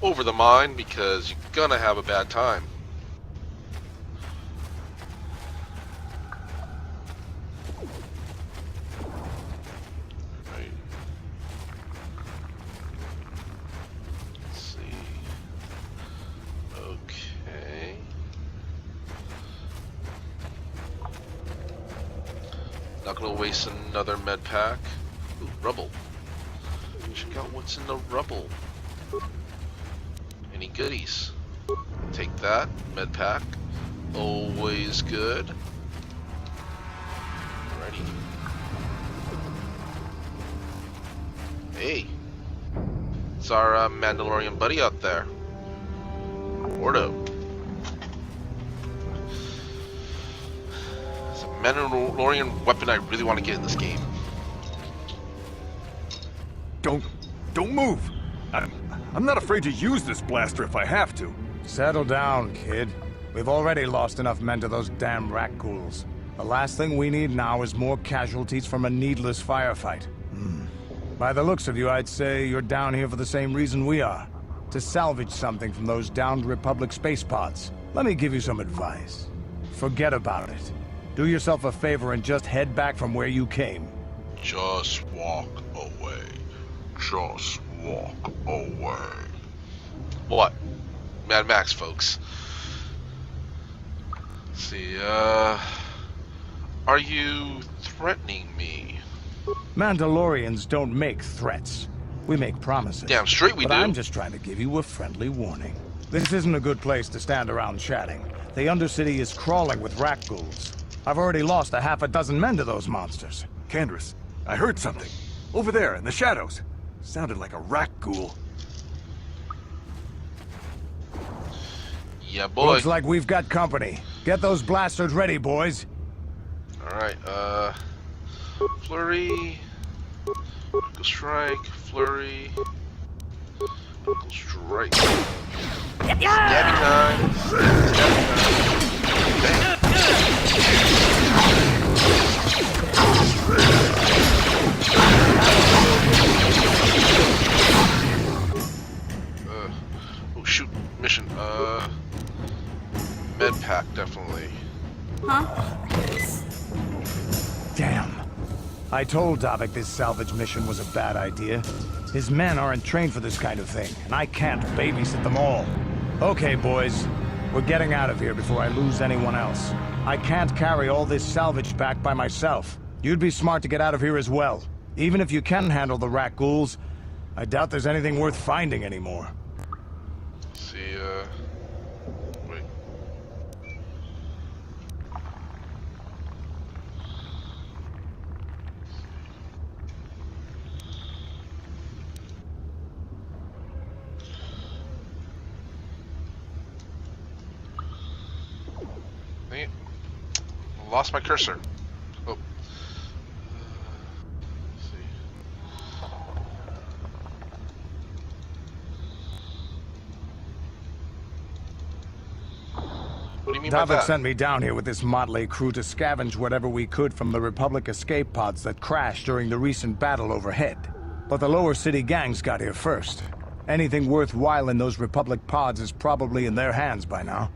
over the mine because you're gonna have a bad time. Right. Let's see. Okay. Not gonna waste another med pack. Ooh, rubble. Check out what's in the rubble. Any goodies? Take that. Med pack. Always good. Alrighty. Hey. It's our Mandalorian buddy out there. Ordo. It's a Mandalorian weapon I really want to get in this game. Don't move! I'm not afraid to use this blaster if I have to. Settle down, kid. We've already lost enough men to those damn rat ghouls. The last thing we need now is more casualties from a needless firefight. By the looks of you, I'd say you're down here for the same reason we are. To salvage something from those downed Republic space pods. Let me give you some advice. Forget about it. Do yourself a favor and just head back from where you came. Just walk away. Just walk away. What? Mad Max, folks. Let's see, Are you threatening me? Mandalorians don't make threats. We make promises. Damn straight we but do. I'm just trying to give you a friendly warning. This isn't a good place to stand around chatting. The Undercity is crawling with rat ghouls. I've already lost a half a dozen men to those monsters. Candace, I heard something. Over there, in the shadows. Sounded like a rat ghoul. Yeah, boy. Looks like we've got company. Get those blasters ready, boys. Alright, flurry. Critical strike, flurry. Critical strike. Stabbing time. Stabbing time. Oh shoot, mission. Med pack, definitely. Huh? Damn. I told Davik this salvage mission was a bad idea. His men aren't trained for this kind of thing, and I can't babysit them all. Okay, boys. We're getting out of here before I lose anyone else. I can't carry all this salvage back by myself. You'd be smart to get out of here as well. Even if you can handle the rat ghouls, I doubt there's anything worth finding anymore. See, wait. Dang it. I lost my cursor. Oh. Let's see. What do you mean by Davik that? sent me down here with this motley crew to scavenge whatever we could from the Republic escape pods that crashed during the recent battle overhead. But the lower city gangs got here first. Anything worthwhile in those Republic pods is probably in their hands by now.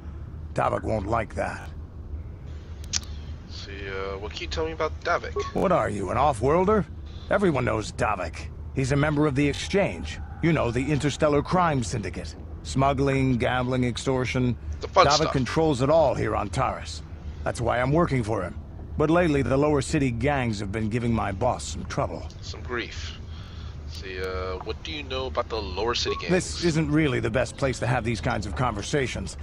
Davik won't like that. See, what can you tell me about Davik? What are you, an off-worlder? Everyone knows Davik. He's a member of the Exchange. You know, the interstellar crime syndicate. Smuggling, gambling, extortion. The fun Davik stuff. controls it all here on Taris. That's why I'm working for him. But lately, the lower city gangs have been giving my boss some trouble. Some grief. See, what do you know about the lower city gangs? This isn't really the best place to have these kinds of conversations.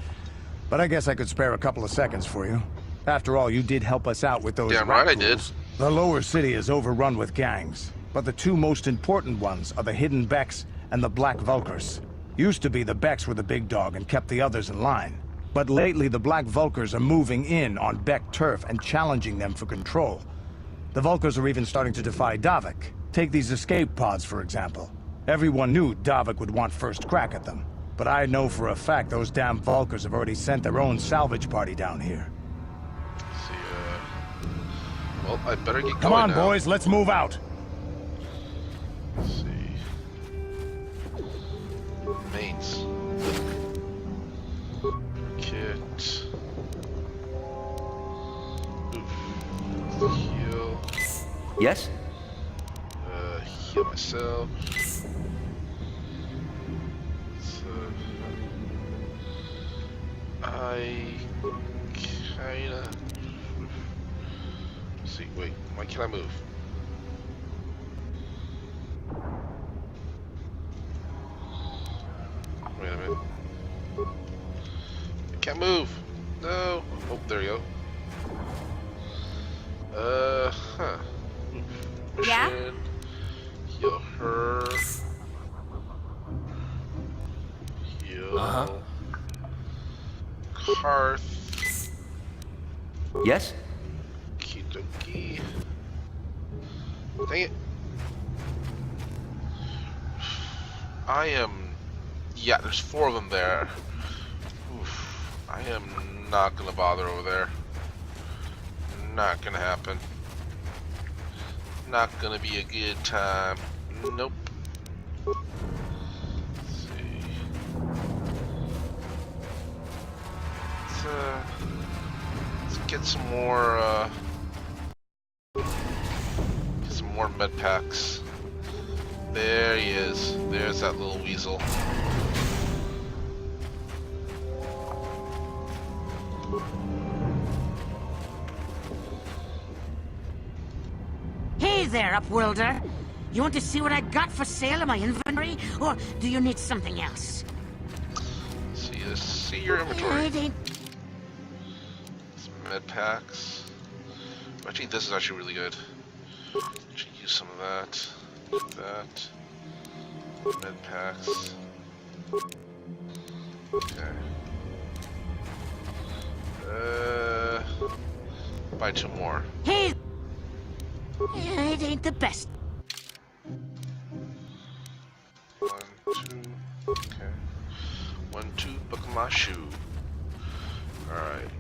But I guess I could spare a couple of seconds for you. After all, you did help us out with those Damn rat right I did. ghouls. The lower city is overrun with gangs. But the two most important ones are the Hidden Becks and the Black Vulkars. Used to be the Becks were the big dog and kept the others in line. But lately the Black Vulkars are moving in on Beck turf and challenging them for control. The Vulkars are even starting to defy Davik. Take these escape pods, for example. Everyone knew Davik would want first crack at them. But I know for a fact those damn Vulkars have already sent their own salvage party down here. See, well, I better get going Come on, now. boys, let's move out. Let's see. Mains. Kit. Oof. Heal. Yes? Heal myself. I kinda... See, wait, why can't I move? Wait a minute. I can't move! No! Oh, there you go. Huh. Mission. Yeah? Heal her. Heal. Karth. Yes? Okie dokie. Dang it. I am... Yeah, there's 4 of them there. Oof. I am not gonna bother over there. Not gonna happen. Not gonna be a good time. Nope. Let's see. Let's get some more, get some more med packs. There he is. There's that little weasel. Hey there, Upworlder. You want to see what I got for sale in my inventory, or do you need something else? See your inventory. Some med packs. Actually, this is actually really good. Should use some of that. That. Med packs. Okay. Buy 2 more. Hey! It ain't the best. 1, 2. Okay. 1, 2. Buckle my shoe. Alright.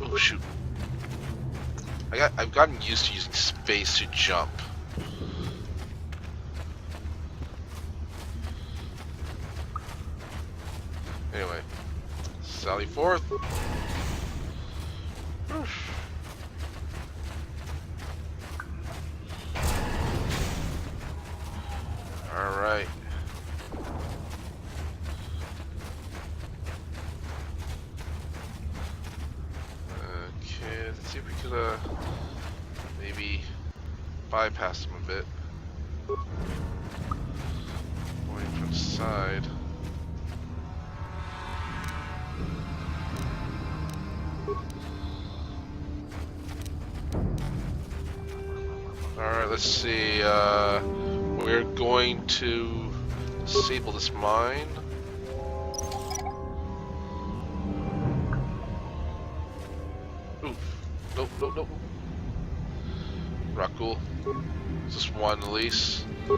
Oh shoot. I've gotten used to using space to jump. Anyway. Sally forth. Alright. Okay, let's see if we could maybe bypass them a bit. Going from the side. Alright, let's see, we're going to disable this mine. Oof. Nope, nope, nope. Rockcool. Just one at least. 3.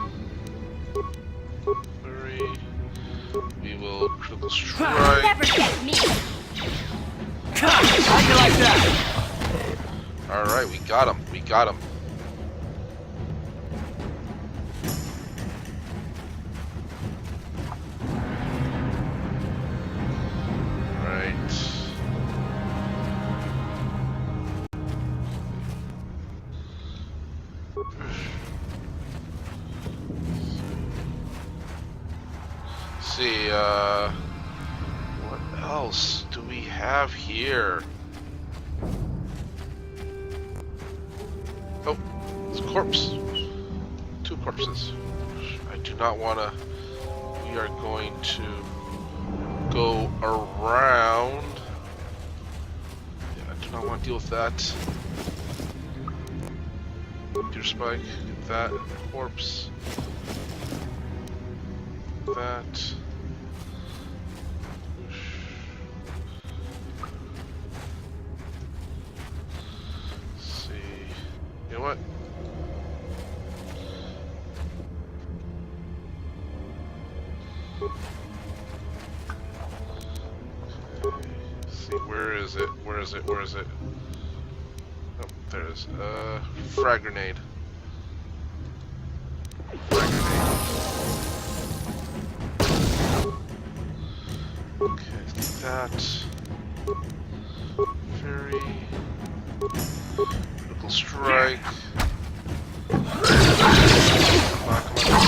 We will critical strike. Never get me! How'd you like that? Alright, we got him. We got him. See, what else do we have here? Oh, it's a corpse. 2 corpses. I do not want to. We are going to go around. Yeah, I do not want to deal with that. Deer spike, get that corpse. That. You know what? Okay. See, where is it? Where is it? Where is it? Oh, there it is. Frag grenade. Frag grenade. Okay, that. Very. Critical strike. Come on, come on.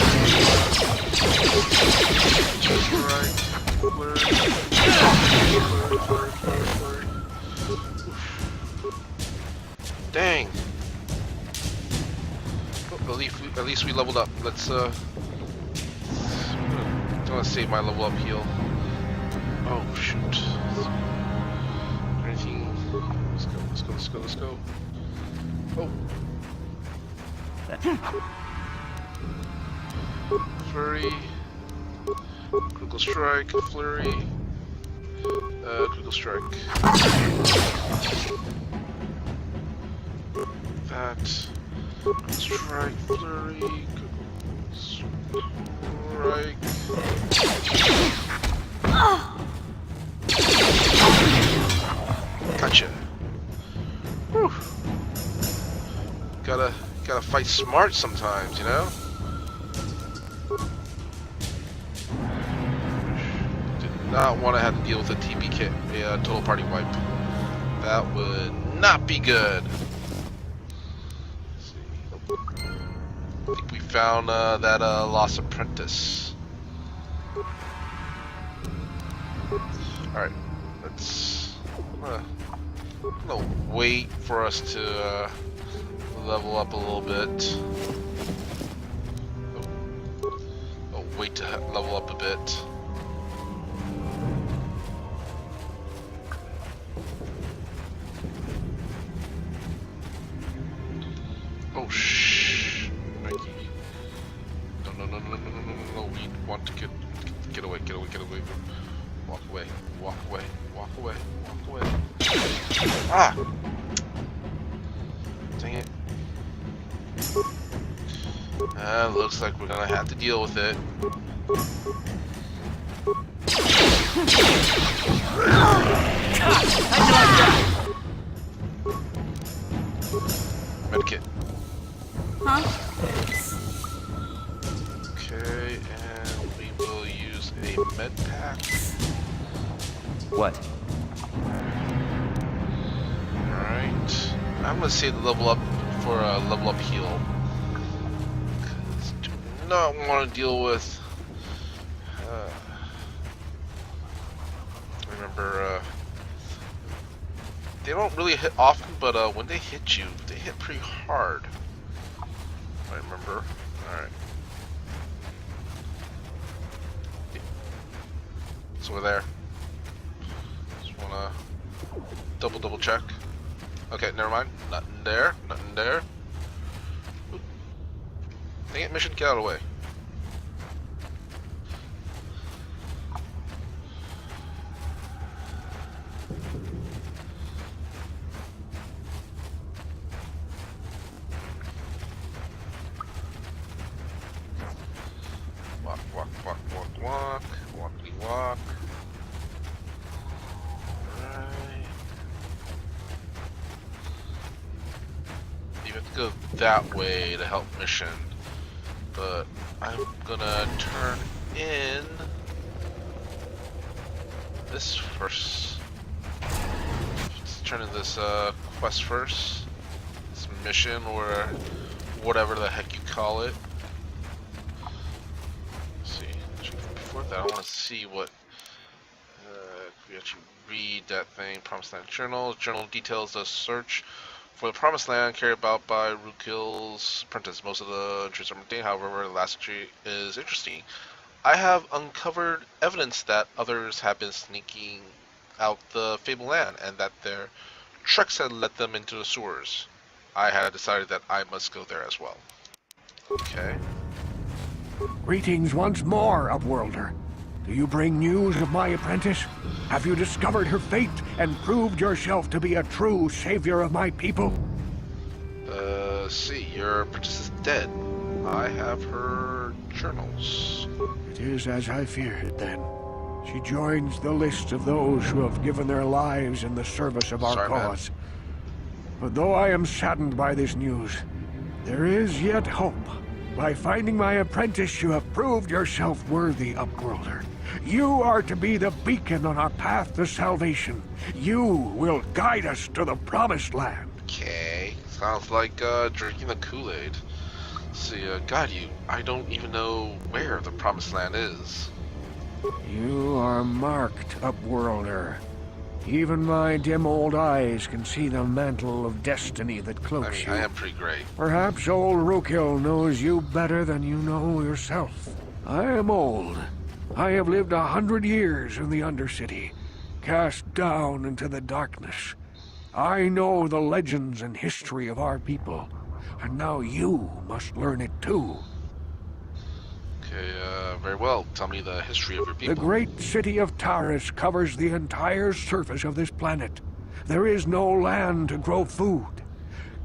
Strike. Flurry. Flurry. Dang. Oh, at least we leveled up. Let's I'm gonna save my level up heal. Oh shoot. Anything? Let's go, let's go, let's go, let's go. Oh. Flurry. Critical strike, flurry. Critical strike. That. Strike, flurry, critical strike. Gotcha. Whew. Gotta fight smart sometimes, you know? Did not want to have to deal with a TP kit, a total party wipe. That would not be good. Let's see. I think we found that lost apprentice. Alright, let's... I'm gonna wait for us to level up a little bit. Oh, wait to level up a bit. Oh, shh. Mikey. No. We want to get away. Walk away. Ah! Dang it. Looks like we're gonna have to deal with it. Medkit. Huh? Okay, and we will use a med pack. What? Alright. I'm gonna save the level up for a level up heal. Cause I do not want to deal with. Remember, they don't really hit often, but when they hit you, they hit pretty hard. I remember. Alright. So we're there. Just wanna double check. Okay, never mind. Nothing there. Oop. Dang it, mission, get out of the way. Walk. Alright. You have to go that way to help mission. But I'm gonna turn in this first. Let's turn in this quest first. This mission, or whatever the heck you call it. Before that, I want to see what we actually read that thing. Promised Land Journal. Journal details the search for the Promised Land carried about by Rukil's apprentice. Most of the entries are mundane, however, the last entry is interesting. I have uncovered evidence that others have been sneaking out the Fabled Land, and that their treks had led them into the sewers. I had decided that I must go there as well. Okay. Greetings once more, Upworlder. Do you bring news of my apprentice? Have you discovered her fate and proved yourself to be a true savior of my people? See, your apprentice is dead. I have her journals. It is as I feared, then. She joins the list of those who have given their lives in the service of our cause. But though I am saddened by this news, there is yet hope. By finding my apprentice, you have proved yourself worthy, Upworlder. You are to be the beacon on our path to salvation. You will guide us to the Promised Land. Okay, sounds like drinking the Kool-Aid. See, guide you. I don't even know where the Promised Land is. You are marked, Upworlder. Even my dim old eyes can see the mantle of destiny that cloaks you. I am pretty great. Perhaps old Rukil knows you better than you know yourself. I am old. I have lived 100 years in the Undercity, cast down into the darkness. I know the legends and history of our people, and now you must learn it too. Okay, very well. Tell me the history of your people. The great city of Taris covers the entire surface of this planet. There is no land to grow food.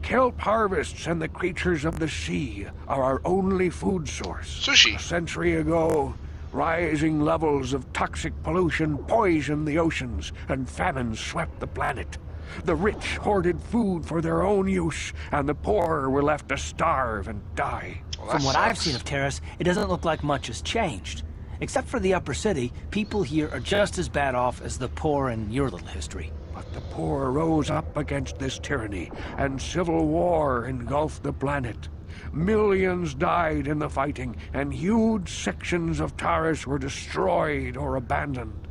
Kelp harvests and the creatures of the sea are our only food source. Sushi. A century ago, rising levels of toxic pollution poisoned the oceans, and famines swept the planet. The rich hoarded food for their own use, and the poor were left to starve and die. Well, From what sucks. I've seen of Taris, it doesn't look like much has changed. Except for the upper city, people here are just as bad off as the poor in your little history. But the poor rose up against this tyranny, and civil war engulfed the planet. Millions died in the fighting, and huge sections of Taris were destroyed or abandoned.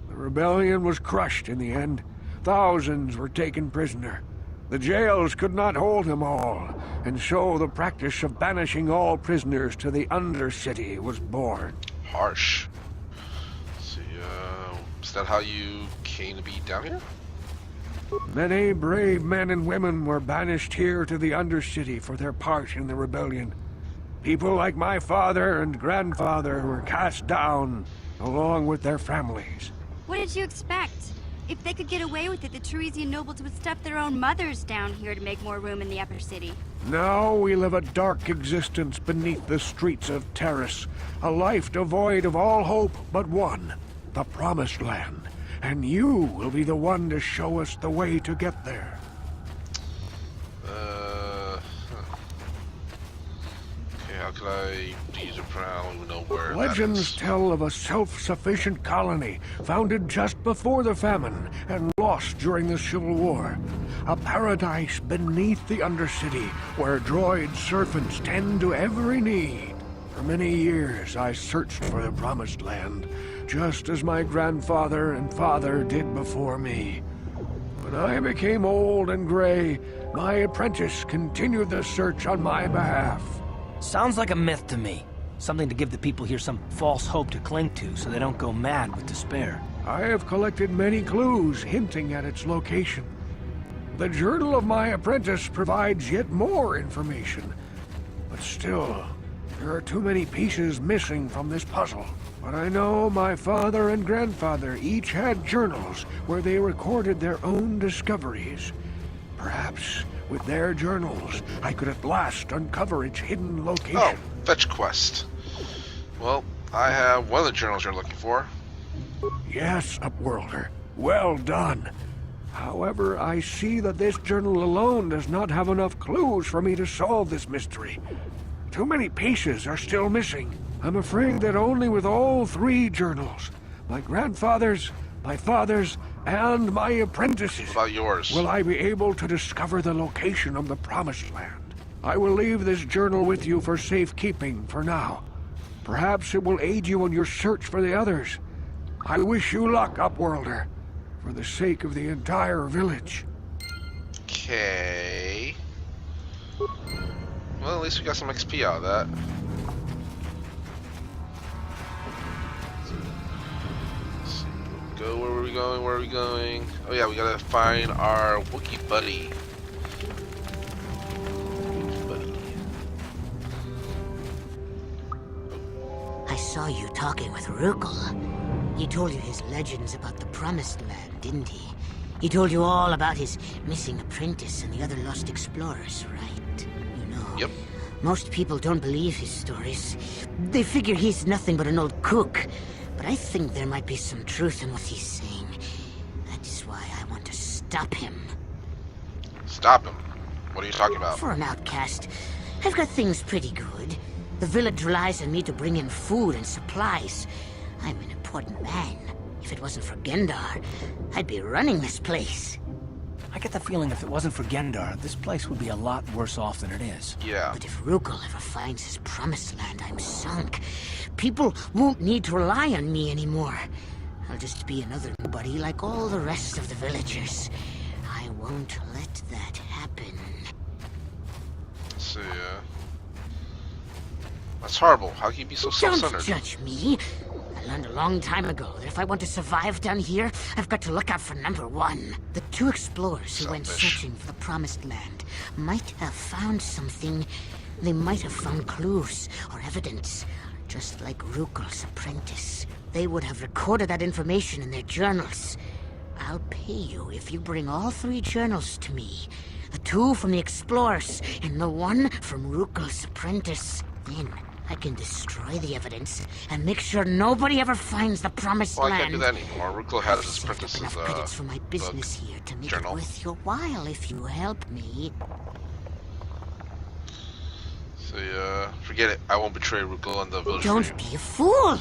The rebellion was crushed in the end. Thousands were taken prisoner. The jails could not hold them all, and so the practice of banishing all prisoners to the Undercity was born. Harsh. See, is that how you came to be down here? Many brave men and women were banished here to the Undercity for their part in the rebellion. People like my father and grandfather were cast down, along with their families. What did you expect? If they could get away with it, the Teresian nobles would stuff their own mothers down here to make more room in the upper city. Now we live a dark existence beneath the streets of Terrace, a life devoid of all hope but one, the Promised Land. And you will be the one to show us the way to get there. Okay, how could I use a prowl? I don't even know where Legends tell of a self-sufficient colony founded just before the famine and lost during the Civil War. A paradise beneath the Undercity where droid servants tend to every need. For many years I searched for the Promised Land, just as my grandfather and father did before me. When I became old and gray, my apprentice continued the search on my behalf. Sounds like a myth to me. Something to give the people here some false hope to cling to so they don't go mad with despair. I have collected many clues hinting at its location. The journal of my apprentice provides yet more information. But still, there are too many pieces missing from this puzzle. But I know my father and grandfather each had journals where they recorded their own discoveries. Perhaps with their journals, I could at last uncover its hidden location. Oh, fetch quest. Well, I have one of the journals you're looking for. Yes, Upworlder. Well done. However, I see that this journal alone does not have enough clues for me to solve this mystery. Too many pieces are still missing. I'm afraid that only with all three journals, my grandfather's, my father's, and my apprentice's, what about yours? Will I be able to discover the location of the Promised Land. I will leave this journal with you for safekeeping for now. Perhaps it will aid you in your search for the others. I wish you luck, Upworlder, for the sake of the entire village. Okay. Well, at least we got some XP out of that. Let's see. Go. Where are we going? Where are we going? Oh yeah, we gotta find our Wookiee buddy. I saw you talking with Rukel. He told you his legends about the Promised Land, didn't he? He told you all about his missing apprentice and the other lost explorers, right? You know. Yep. Most people don't believe his stories. They figure he's nothing but an old cook. But I think there might be some truth in what he's saying. That is why I want to stop him. Stop him? What are you talking about? For an outcast, I've got things pretty good. The village relies on me to bring in food and supplies. I'm an important man. If it wasn't for Gendar, I'd be running this place. I get the feeling if it wasn't for Gendar, this place would be a lot worse off than it is. Yeah. But if Rukel ever finds his Promised Land, I'm sunk. People won't need to rely on me anymore. I'll just be another nobody like all the rest of the villagers. I won't let that happen. So, that's horrible. How can you be so self-centered? Don't judge me. I learned a long time ago that if I want to survive down here, I've got to look out for number one. The two explorers who went searching for the Promised Land might have found something. They might have found clues or evidence, just like Rukel's apprentice. They would have recorded that information in their journals. I'll pay you if you bring all three journals to me. The two from the explorers and the one from Rukel's apprentice. Then I can destroy the evidence and make sure nobody ever finds the Promised Land. I can't do that anymore. Rukel had his apprentice's enough credits for my business here to make journal. It worth your while if you help me. So, forget it. I won't betray Rukel and the village. Don't be a fool!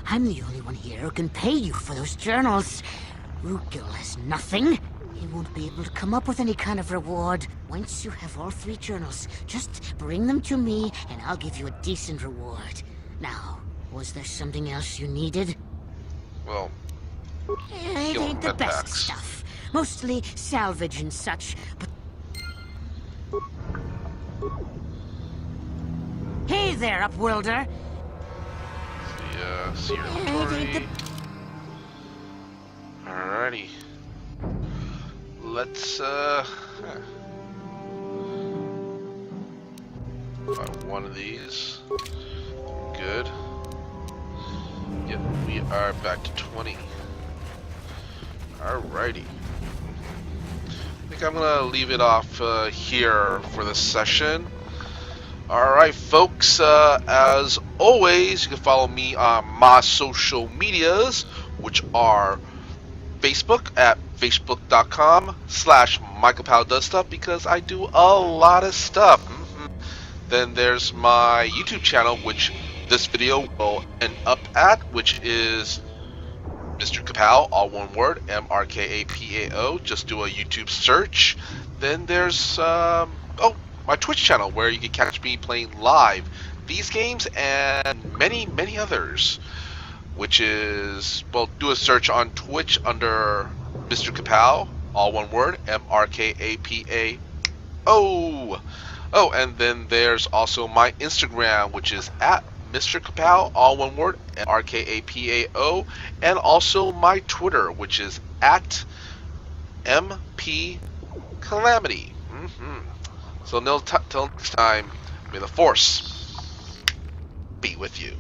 I'm the only one here who can pay you for those journals. Rukel has nothing. He won't be able to come up with any kind of reward. Once you have all three journals, just bring them to me and I'll give you a decent reward. Now, was there something else you needed? Well, it ain't the best stuff. Mostly salvage and such, but Hey there, Upworlder. See your inventory. Alrighty. Let's buy one of these. Good. Yep, we are back to 20. Alrighty. I think I'm gonna leave it off here for this session. Alright folks, as always, you can follow me on my social medias, which are Facebook at facebook.com/MrKaPao does stuff, because I do a lot of stuff. Then there's my YouTube channel, which this video will end up at, which is MrKaPao, all one word, MrKaPao. Just do a YouTube search. Then there's my Twitch channel, where you can catch me playing live these games and many others, which is, well, do a search on Twitch under MrKaPao, all one word, MrKaPao. Oh, and then there's also my Instagram, which is at MrKaPao, all one word, MrKaPao, and also my Twitter, which is at MPCalamity. So till next time, may the Force be with you.